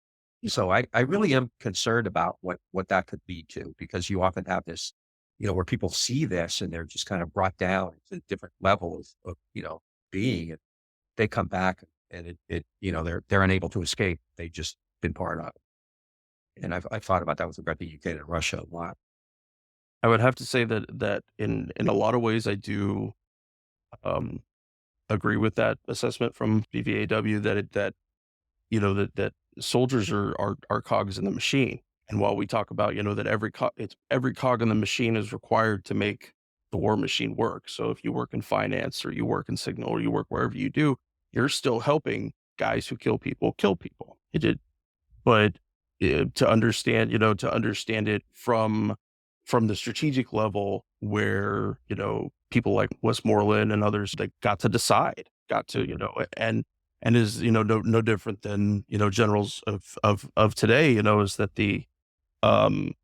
So I really am concerned about what that could lead to, because you often have this, where people see this and they're just kind of brought down to a different level of being, and they come back and they're unable to escape. They've just been part of it. And I've thought about that with regard to UK and Russia a lot. I would have to say that in a lot of ways, I do agree with that assessment from BVAW that soldiers are cogs in the machine. And while we talk about, that every cog in the machine is required to make the war machine work. So if you work in finance or you work in signal or you work wherever you do, you're still helping guys who kill people kill people. It did, but to understand it from the strategic level where, people like Westmoreland and others that got to decide, and is, no different than, generals of today, is that um,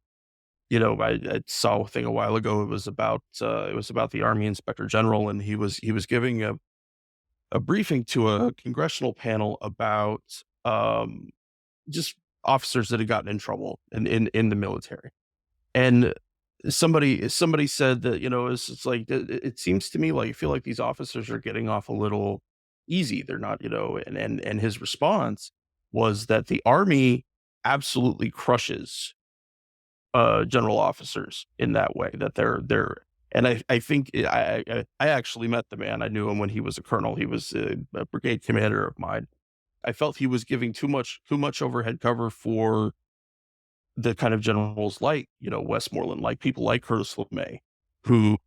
I saw a thing a while ago. It was about the Army Inspector General, and he was giving a briefing to a congressional panel about, just officers that had gotten in trouble in the military. And somebody said that, it's like, it seems to me like, I feel like these officers are getting off a little easy. They're not, and his response was that the Army absolutely crushes general officers in that way, that and I think I actually met the man. I knew him when he was a colonel. He was a brigade commander of mine. I felt he was giving too much overhead cover for the kind of generals like, Westmoreland, like people like Curtis LeMay, who,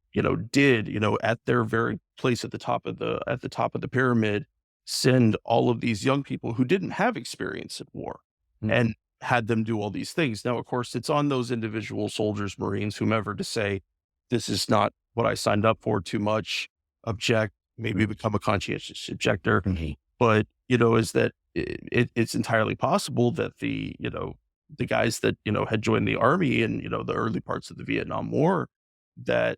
did, at their very place at the top of the pyramid, send all of these young people who didn't have experience in war and had them do all these things. Now, of course, it's on those individual soldiers, Marines, whomever, to say, this is not what I signed up for, too much, object, maybe become a conscientious objector. But, is that it's entirely possible that the guys that, had joined the Army in, the early parts of the Vietnam War, that,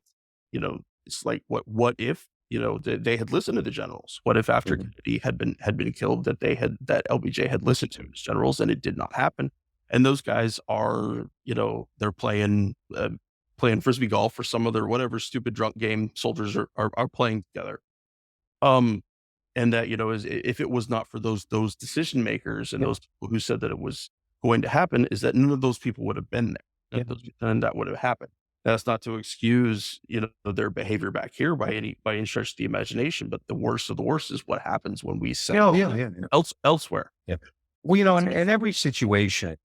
it's like, what if, they had listened to the generals? What if after Kennedy had been killed, that LBJ had listened to his generals, and it did not happen? And those guys are, they're playing Frisbee golf or some other, whatever stupid drunk game soldiers are playing together. And that, is, if it was not for those decision makers and those people who said that it was going to happen, is that none of those people would have been there. And that would have happened. That's not to excuse, their behavior back here by any stretch of the imagination, but the worst of the worst is what happens when we send elsewhere. Yeah. Well, in every situation,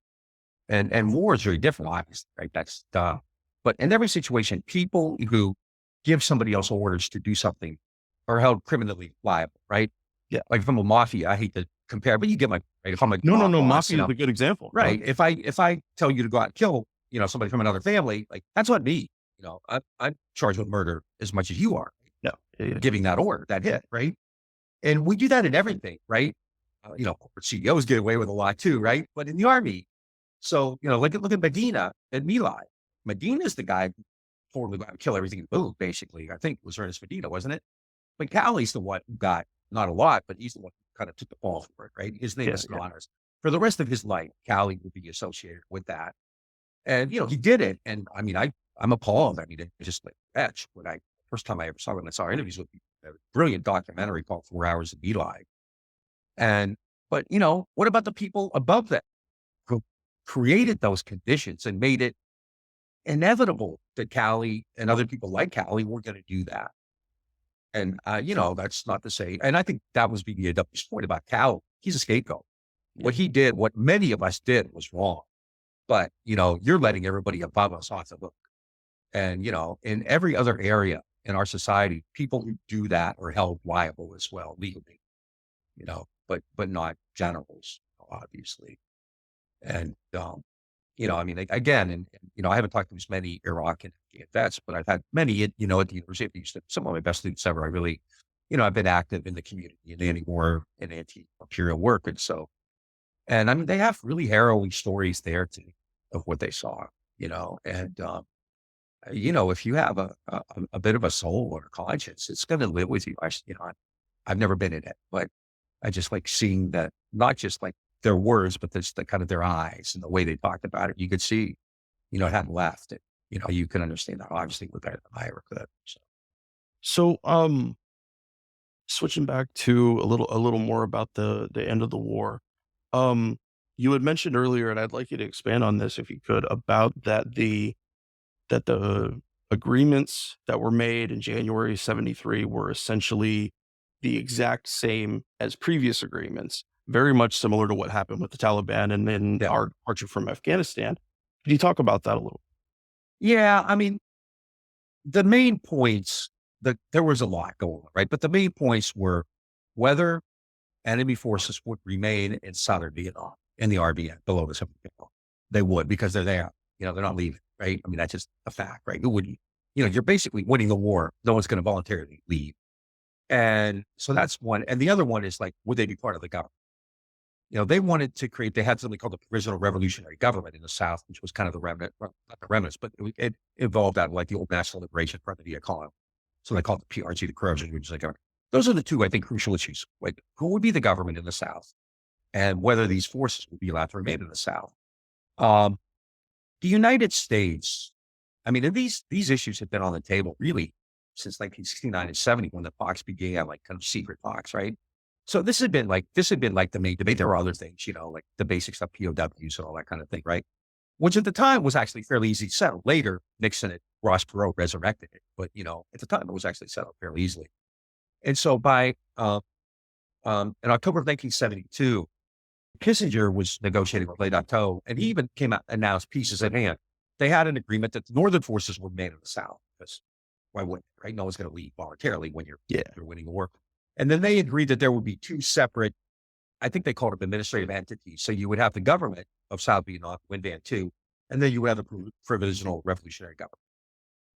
and war is very different, obviously, right? That's but in every situation, people who give somebody else orders to do something are held criminally liable, right? Yeah. Like if I'm a mafia, I hate to compare, but you get my right. If I'm a no, boss, mafia is a good example, right? If I tell you to go out and kill, somebody from another family, like that's on me. I'm charged with murder as much as you are. No, giving that order, that hit, right? And we do that in everything, right? Corporate CEOs get away with a lot too, right? But in the Army, so look at Medina and My Lai. Medina's the guy who totally got to kill everything in boot, basically. I think it was Ernest Medina, wasn't it? But Callie's the one who got not a lot, but he's the one who kind of took the fall for it, right? His name is honors. For the rest of his life, Callie will be associated with that. And, he did it. And I mean, I'm appalled. I mean, it just like etched when first time I ever saw him, I saw interviews with a brilliant documentary called 4 Hours of My Lai. But what about the people above that who created those conditions and made it inevitable that Callie and other people like Callie were going to do that? And, that's not to say, and I think that was BBAW's point about Callie. He's a scapegoat. What he did, what many of us did was wrong. But, you're letting everybody above us off the hook. And, in every other area in our society, people who do that are held liable as well, legally, but not generals, obviously. And, I mean, again, and I haven't talked to as many Iraq and Afghan vets, but I've had many, at the University of Houston. Some of my best students ever. I really, I've been active in the community in anti-war and anti-imperial work. And so, and I mean, they have really harrowing stories there too of what they saw, and, if you have a bit of a soul or a conscience, it's going to live with you. I've never been in it, but I just like seeing that, not just like their words, but just the kind of their eyes and the way they talked about it. You could see, it hadn't left. And, you can understand that obviously with that Ira could. So, switching back to a little more about the end of the war. You had mentioned earlier, and I'd like you to expand on this if you could, about that the agreements that were made in January 73 were essentially the exact same as previous agreements, very much similar to what happened with the Taliban and then Yeah. our departure from Afghanistan. Can you talk about that a little? Yeah. I mean, the main points, there was a lot going on, right? But the main points were whether enemy forces would remain in southern Vietnam in the RBN below the 70th. They would, because they're there. They're not leaving, right? I mean, that's just a fact, right? Who would, you're basically winning the war. No one's going to voluntarily leave. And so that's one. And the other one is like, would they be part of the government? They wanted to they had something called the Provisional Revolutionary Government in the South, which was kind of the remnant, well, not the remnants, but it evolved out of like the old National Liberation Front of the economy. So they called it the PRG, the Corruption Regional Government. Those are the two, I think, crucial issues. Like, who would be the government in the South and whether these forces would be allowed to remain in the South. The United States, I mean, and these issues have been on the table really since 1969 and 70 when the talks began, like kind of secret talks, right? So this had been like the main debate. There were other things, like the basic stuff, POWs and all that kind of thing, right? Which at the time was actually fairly easy to settle. Later, Nixon and Ross Perot resurrected it, but at the time it was actually settled fairly easily. And so by in October of 1972, Kissinger was negotiating with Le Dato, and he even came out and announced pieces at hand. They had an agreement that the Northern forces would remain in the South, because why wouldn't they, right? No one's going to leave voluntarily when you're winning a war. And then they agreed that there would be two separate, I think they called them administrative entities. So you would have the government of South Vietnam, Nguyen Van II, and then you would have the Provisional Revolutionary Government.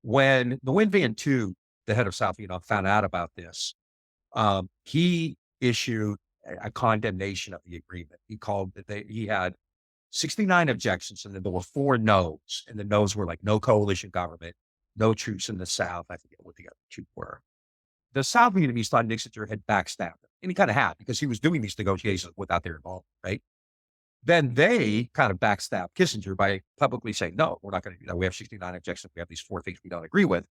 When the Nguyen Van II, the head of South Vietnam, found out about this, he issued a condemnation of the agreement. He called that he had 69 objections, and then there were 4 no's, and the no's were like no coalition government, no troops in the South. I forget what the other 2 were. The South Vietnamese thought Nixon had backstabbed him, and he kind of had, because he was doing these negotiations without their involvement, right? Then they kind of backstabbed Kissinger by publicly saying, no, we're not going to do that. We have 69 objections. We have these 4 things we don't agree with.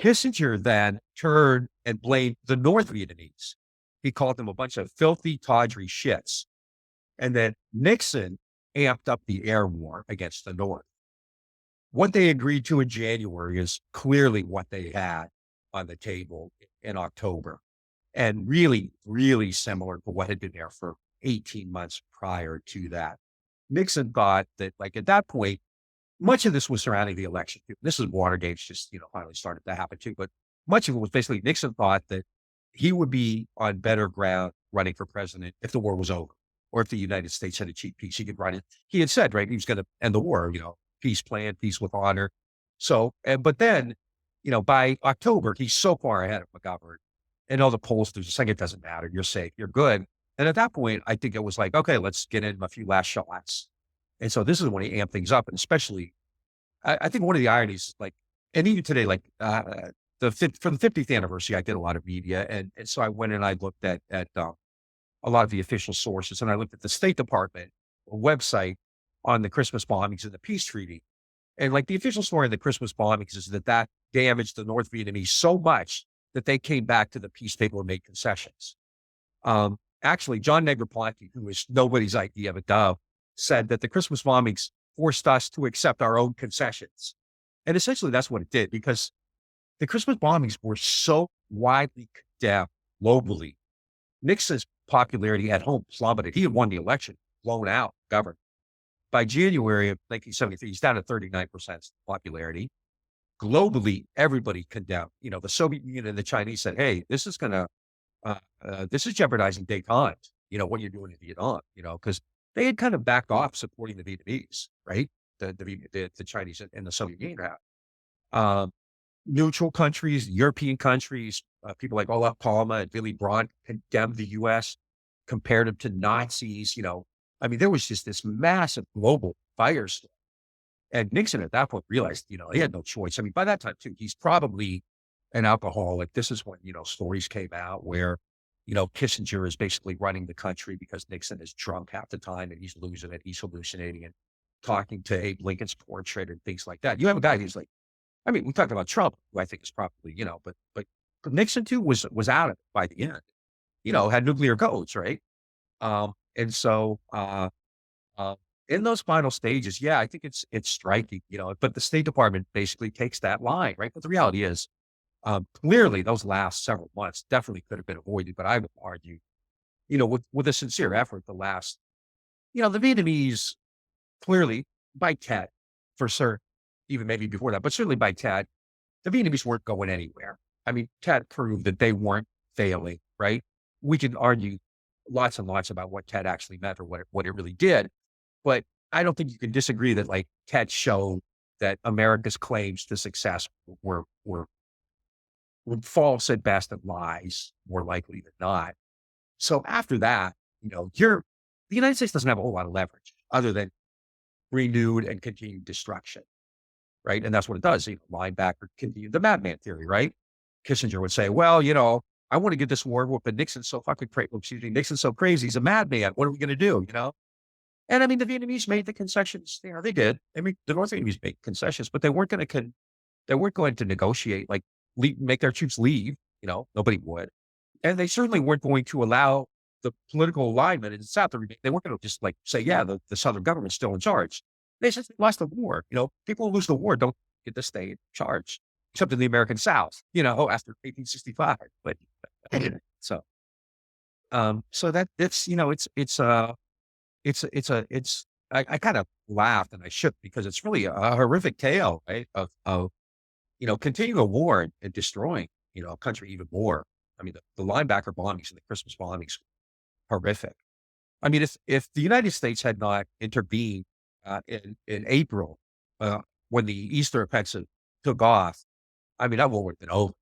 Kissinger then turned and blamed the North Vietnamese. He called them a bunch of filthy, tawdry shits. And then Nixon amped up the air war against the North. What they agreed to in January is clearly what they had on the table in October, and really, really similar to what had been there for 18 months prior to that. Nixon thought that, like, at that point, much of this was surrounding the election. This is Watergate's just, finally started to happen too. But much of it was basically Nixon thought that he would be on better ground running for president if the war was over, or if the United States had achieved peace. He could run it. He had said, right, he was going to end the war, peace plan, peace with honor. So, but then, by October, he's so far ahead of McGovern and all the pollsters are saying it doesn't matter. You're safe. You're good. And at that point, I think it was like, okay, let's get in a few last shots. And so this is when he amped things up. And especially, I think one of the ironies, like, and even today, like for the 50th anniversary, I did a lot of media. And so I went and I looked at a lot of the official sources, and I looked at the State Department website on the Christmas bombings and the peace treaty. And like the official story of the Christmas bombings is that damaged the North Vietnamese so much that they came back to the peace table and made concessions. Actually, John Negroponte, who is nobody's idea of a dove, said that the Christmas bombings forced us to accept our own concessions. And essentially that's what it did, because the Christmas bombings were so widely condemned globally. Nixon's popularity at home plummeted. He had won the election, blown out, governed. By January of 1973, he's down to 39% popularity. Globally, everybody condemned. The Soviet Union and the Chinese said, hey, this is jeopardizing détente, what you're doing in Vietnam, because they had kind of backed off supporting the Vietnamese, right? The Chinese and the Soviet Union have. Neutral countries, European countries, people like Olaf Palme and Willy Brandt condemned the U.S., compared them to Nazis. I mean, there was just this massive global firestorm. And Nixon at that point realized, he had no choice. I mean, by that time too, he's probably an alcoholic. This is when, stories came out where, Kissinger is basically running the country because Nixon is drunk half the time and he's losing it. He's hallucinating and talking to Abe Lincoln's portrait and things like that. You have a guy who's like, I mean, we talked about Trump, who I think is probably, but Nixon too was out of it by the end, had nuclear codes, right? And so, in those final stages, yeah, I think it's striking, but the State Department basically takes that line, right? But the reality is, clearly those last several months definitely could have been avoided, but I would argue with a sincere effort the last, the Vietnamese clearly by Tet for certain, even maybe before that, but certainly by Tet, the Vietnamese weren't going anywhere. I mean, Tet proved that they weren't failing, right? We can argue lots and lots about what Tet actually meant or what it really did, but I don't think you can disagree that like Tet showed that America's claims to success were false at best and lies more likely than not. So after that, the United States doesn't have a whole lot of leverage other than renewed and continued destruction, right? And that's what it does. Linebacker continued the madman theory, right? Kissinger would say, well, I want to get this war, but Nixon's so fucking crazy. Nixon's so crazy. He's a madman. What are we going to do? And I mean, the Vietnamese made the concessions. They did. I mean, the North Vietnamese made concessions, but they weren't going to negotiate, like make their troops leave. Nobody would. And they certainly weren't going to allow the political alignment in the South to remain. They weren't going to just like say, yeah, the Southern government's still in charge. They just lost the war. People who lose the war don't get to stay in charge, except in the American South, after 1865. But so that I kind of laughed and I shook because it's really a horrific tale, right? Of continuing a war and destroying, a country even more. I mean, the linebacker bombings and the Christmas bombings, horrific. I mean, if the United States had not intervened in April when the Easter offensive took off, I mean, that war would have been over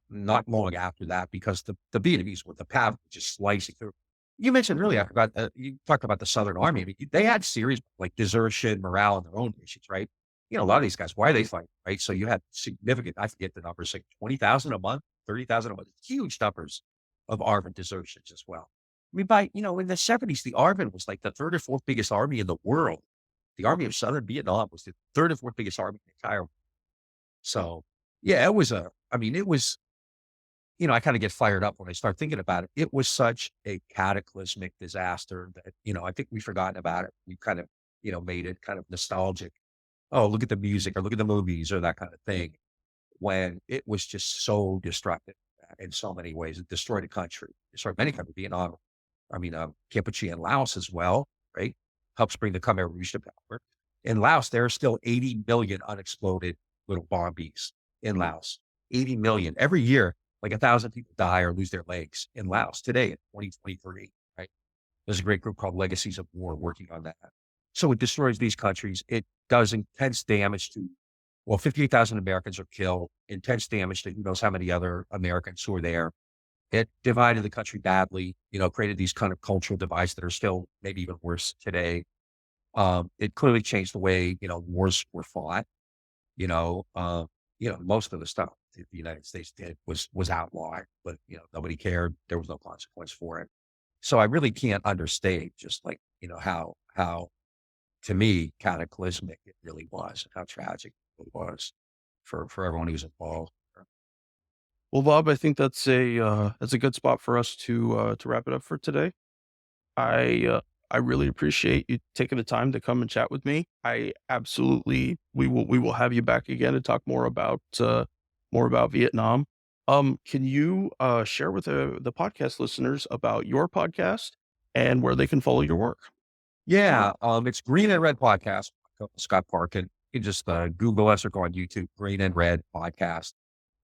not long after that because the Vietnamese were the path just slicing through. You mentioned earlier, I forgot, you talked about the Southern Army. I mean, they had serious like desertion, morale, and their own issues, right? A lot of these guys, why are they fighting, right? So you had significant, I forget the numbers, like 20,000 a month, 30,000 a month, huge numbers of ARVN desertions as well. I mean, in the 70s, the ARVN was like the third or fourth biggest army in the world. The army of Southern Vietnam was the third or fourth biggest army in the entire world. So, yeah, it was I kind of get fired up when I start thinking about it. It was such a cataclysmic disaster that, I think we've forgotten about it. We kind of, made it kind of nostalgic. Oh, look at the music or look at the movies or that kind of thing, when it was just so destructive in so many ways. It destroyed a country, destroyed many countries, Vietnam, Cambodia and Laos as well, right? Helps bring the Khmer Rouge to power. In Laos, there are still 80 million unexploded little bombies in Laos. 80 million. Every year, like 1,000 people die or lose their legs in Laos today in 2023, right? There's a great group called Legacies of War working on that. So it destroys these countries. It does intense damage to, 58,000 Americans are killed, intense damage to who knows how many other Americans who are there. It divided the country badly, created these kind of cultural divides that are still maybe even worse today. It clearly changed the way, wars were fought. Most of the stuff that the United States did was outlawed, but, nobody cared. There was no consequence for it. So I really can't understate just like, how to me, cataclysmic it really was, how tragic it was for everyone who was involved. Well, Bob, I think that's a good spot for us to wrap it up for today. I really appreciate you taking the time to come and chat with me. We will have you back again to talk more about Vietnam. Can you share with the podcast listeners about your podcast and where they can follow your work? Yeah, it's Green and Red Podcast, Scott Parkin. You can just Google us or go on YouTube, Green and Red Podcast,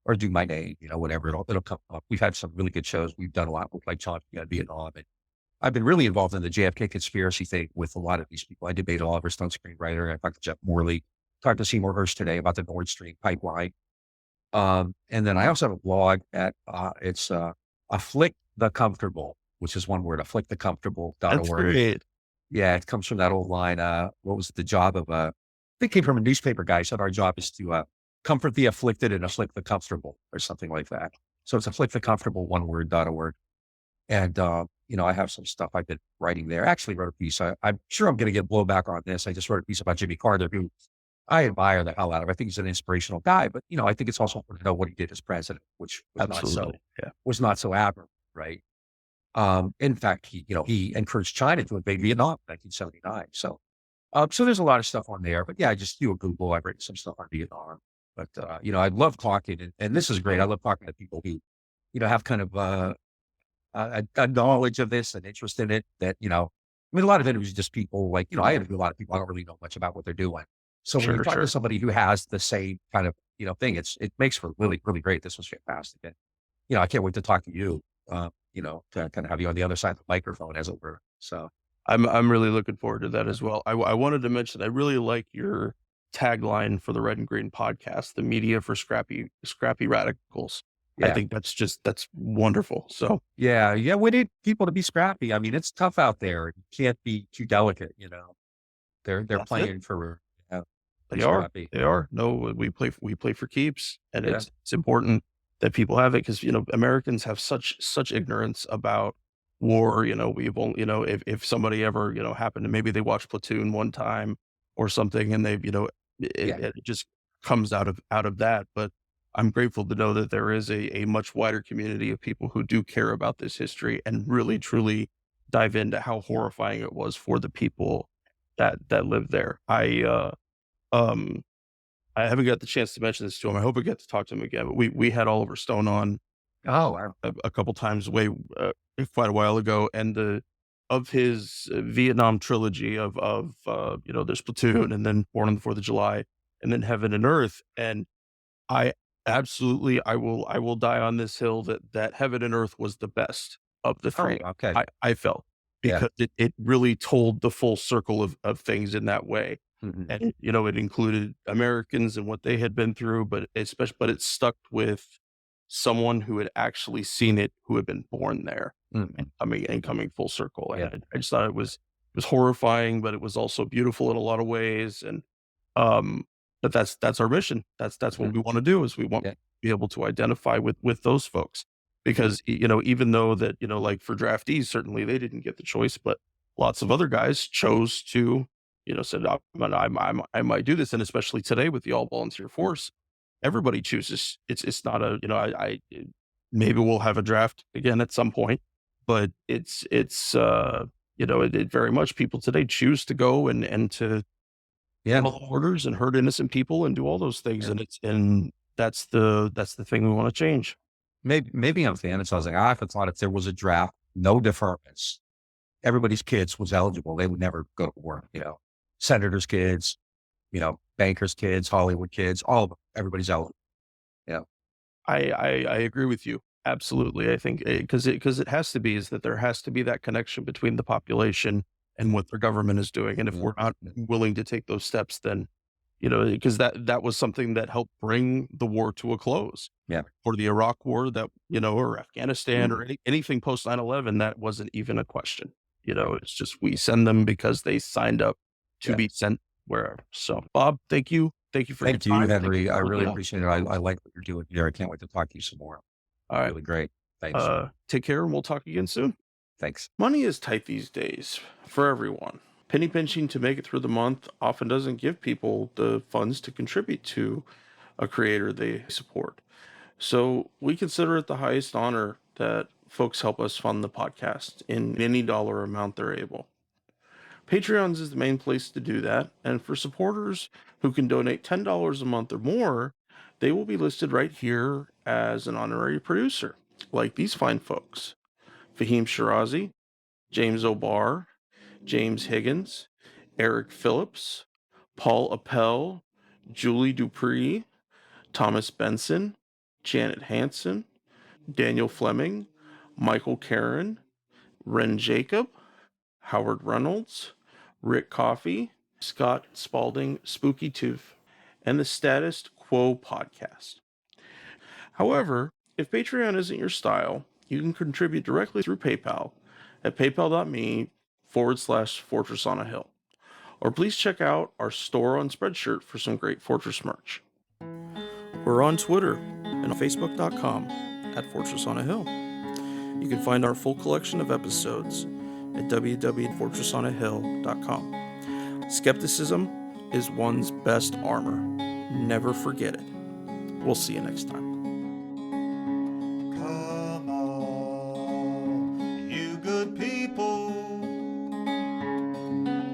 or do my name, whatever, it'll come up. We've had some really good shows. We've done a lot with like talking about Vietnam. And I've been really involved in the JFK conspiracy thing with a lot of these people. I debate Oliver Stone, screenwriter. I talked to Jeff Morley, talked to Seymour Hersh today about the Nord Stream pipeline. And then I also have a blog at, it's Afflict the Comfortable, which is one word, afflictthecomfortable.org. That's great. Yeah, it comes from that old line. What was the job of I think it came from a newspaper guy. He said our job is to comfort the afflicted and afflict the comfortable, or something like that. So it's afflictthecomfortable.org. And I have some stuff I've been writing there. I actually wrote a piece. I'm sure I'm going to get blowback on this. I just wrote a piece about Jimmy Carter, who I admire the hell out of. I think he's an inspirational guy, but I think it's also important to know what he did as president, which was not so admirable, right? In fact, he encouraged China to invade Vietnam in 1979. So there's a lot of stuff on there, but yeah, just do a Google. I've written some stuff on Vietnam, but I love talking, and this is great. I love talking to people who, have kind of a knowledge of this and interest in it that, I mean, a lot of it was just people like, I interview a lot of people. I don't really know much about what they're doing. So when you Sure, talk to sure. somebody who has the same kind of, thing, it makes for really, really great. This was fantastic. And, I can't wait to talk to you, to kind of have you on the other side of the microphone, as it were. So, I'm really looking forward to that as well. I wanted to mention I really like your tagline for the Red and Green podcast, the media for scrappy radicals. I yeah. think that's wonderful. So Yeah. Yeah. We need people to be scrappy. I mean, it's tough out there. You can't be too delicate, They're that's it. playing for, be They are. scrappy. They are. No, we play for keeps, and Yeah. it's important that people have it because Americans have such ignorance about war. We've only if somebody ever happened to maybe they watched Platoon one time or something, and they've Yeah. it just comes out of that. But I'm grateful to know that there is a much wider community of people who do care about this history and really truly dive into how horrifying it was for the people that lived there. Um, I haven't got the chance to mention this to him. I hope I get to talk to him again. But we had Oliver Stone on Oh, wow. a couple times quite a while ago, and of his Vietnam trilogy of there's Platoon, and then Born on the 4th of July, and then Heaven and Earth, and I absolutely I will die on this hill that Heaven and Earth was the best of the Oh, three. okay. I felt Yeah. because it really told the full circle of things in that way. Mhm. And it included Americans and what they had been through, but it stuck with someone who had actually seen it, who had been born there, Mhm. and coming full circle. And Yeah. I just thought it was horrifying, but it was also beautiful in a lot of ways. And um, but that's our mission. That's what Mhm. we want to do, is we want Yeah. to be able to identify with those folks, because even though that like for draftees, certainly they didn't get the choice, but lots of other guys chose to said, I might do this. And especially today with the all volunteer force, everybody chooses. It's not maybe we'll have a draft again at some point, but it very much people today choose to go and to Yeah. follow orders and hurt innocent people and do all those things. Yeah. And that's the thing we want to change. Maybe I'm fantasizing. I often thought if there was a draft, no deferments, everybody's kids was eligible. They would never go to war, senators' kids, bankers' kids, Hollywood kids, all of them. Everybody's eligible. Yeah. I agree with you. Absolutely. I think because it has to be, is that there has to be that connection between the population and what their government is doing. And if we're not willing to take those steps, then, because that was something that helped bring the war to a close. Yeah. For the Iraq war, that, or Afghanistan or Mhm. anything post 9/11, that wasn't even a question. It's just, we send them because they signed up to Yeah. be sent wherever. So Bob, thank you. Thank you for Thank your you, time. Henry. I for really coming on. appreciate it. I like what you're doing here. I can't wait to talk to you some more. All right. Really great. Thanks. Take care, and we'll talk again soon. Thanks. Money is tight these days for everyone. Penny pinching to make it through the month often doesn't give people the funds to contribute to a creator they support. So we consider it the highest honor that folks help us fund the podcast in any dollar amount they're able. Patreons is the main place to do that, and for supporters who can donate $10 a month or more, they will be listed right here as an honorary producer, like these fine folks: Fahim Shirazi, James O'Barr, James Higgins, Eric Phillips, Paul Appel, Julie Dupree, Thomas Benson, Janet Hanson, Daniel Fleming, Michael Karen, Ren Jacob, Howard Reynolds, Rick Coffey, Scott Spalding, Spooky Tooth, and the Status Quo podcast. However, if Patreon isn't your style, you can contribute directly through PayPal at paypal.me/Fortress on a Hill. Or please check out our store on Spreadshirt for some great Fortress merch. We're on Twitter and Facebook.com@Fortress on a Hill. You can find our full collection of episodes at www.fortressonahill.com. Skepticism is one's best armor. Never forget it. We'll see you next time. Come on, you good people,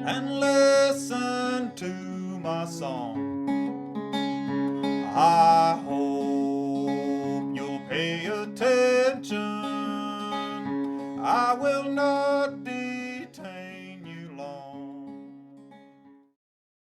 and listen to my song. I hope you'll pay attention I will know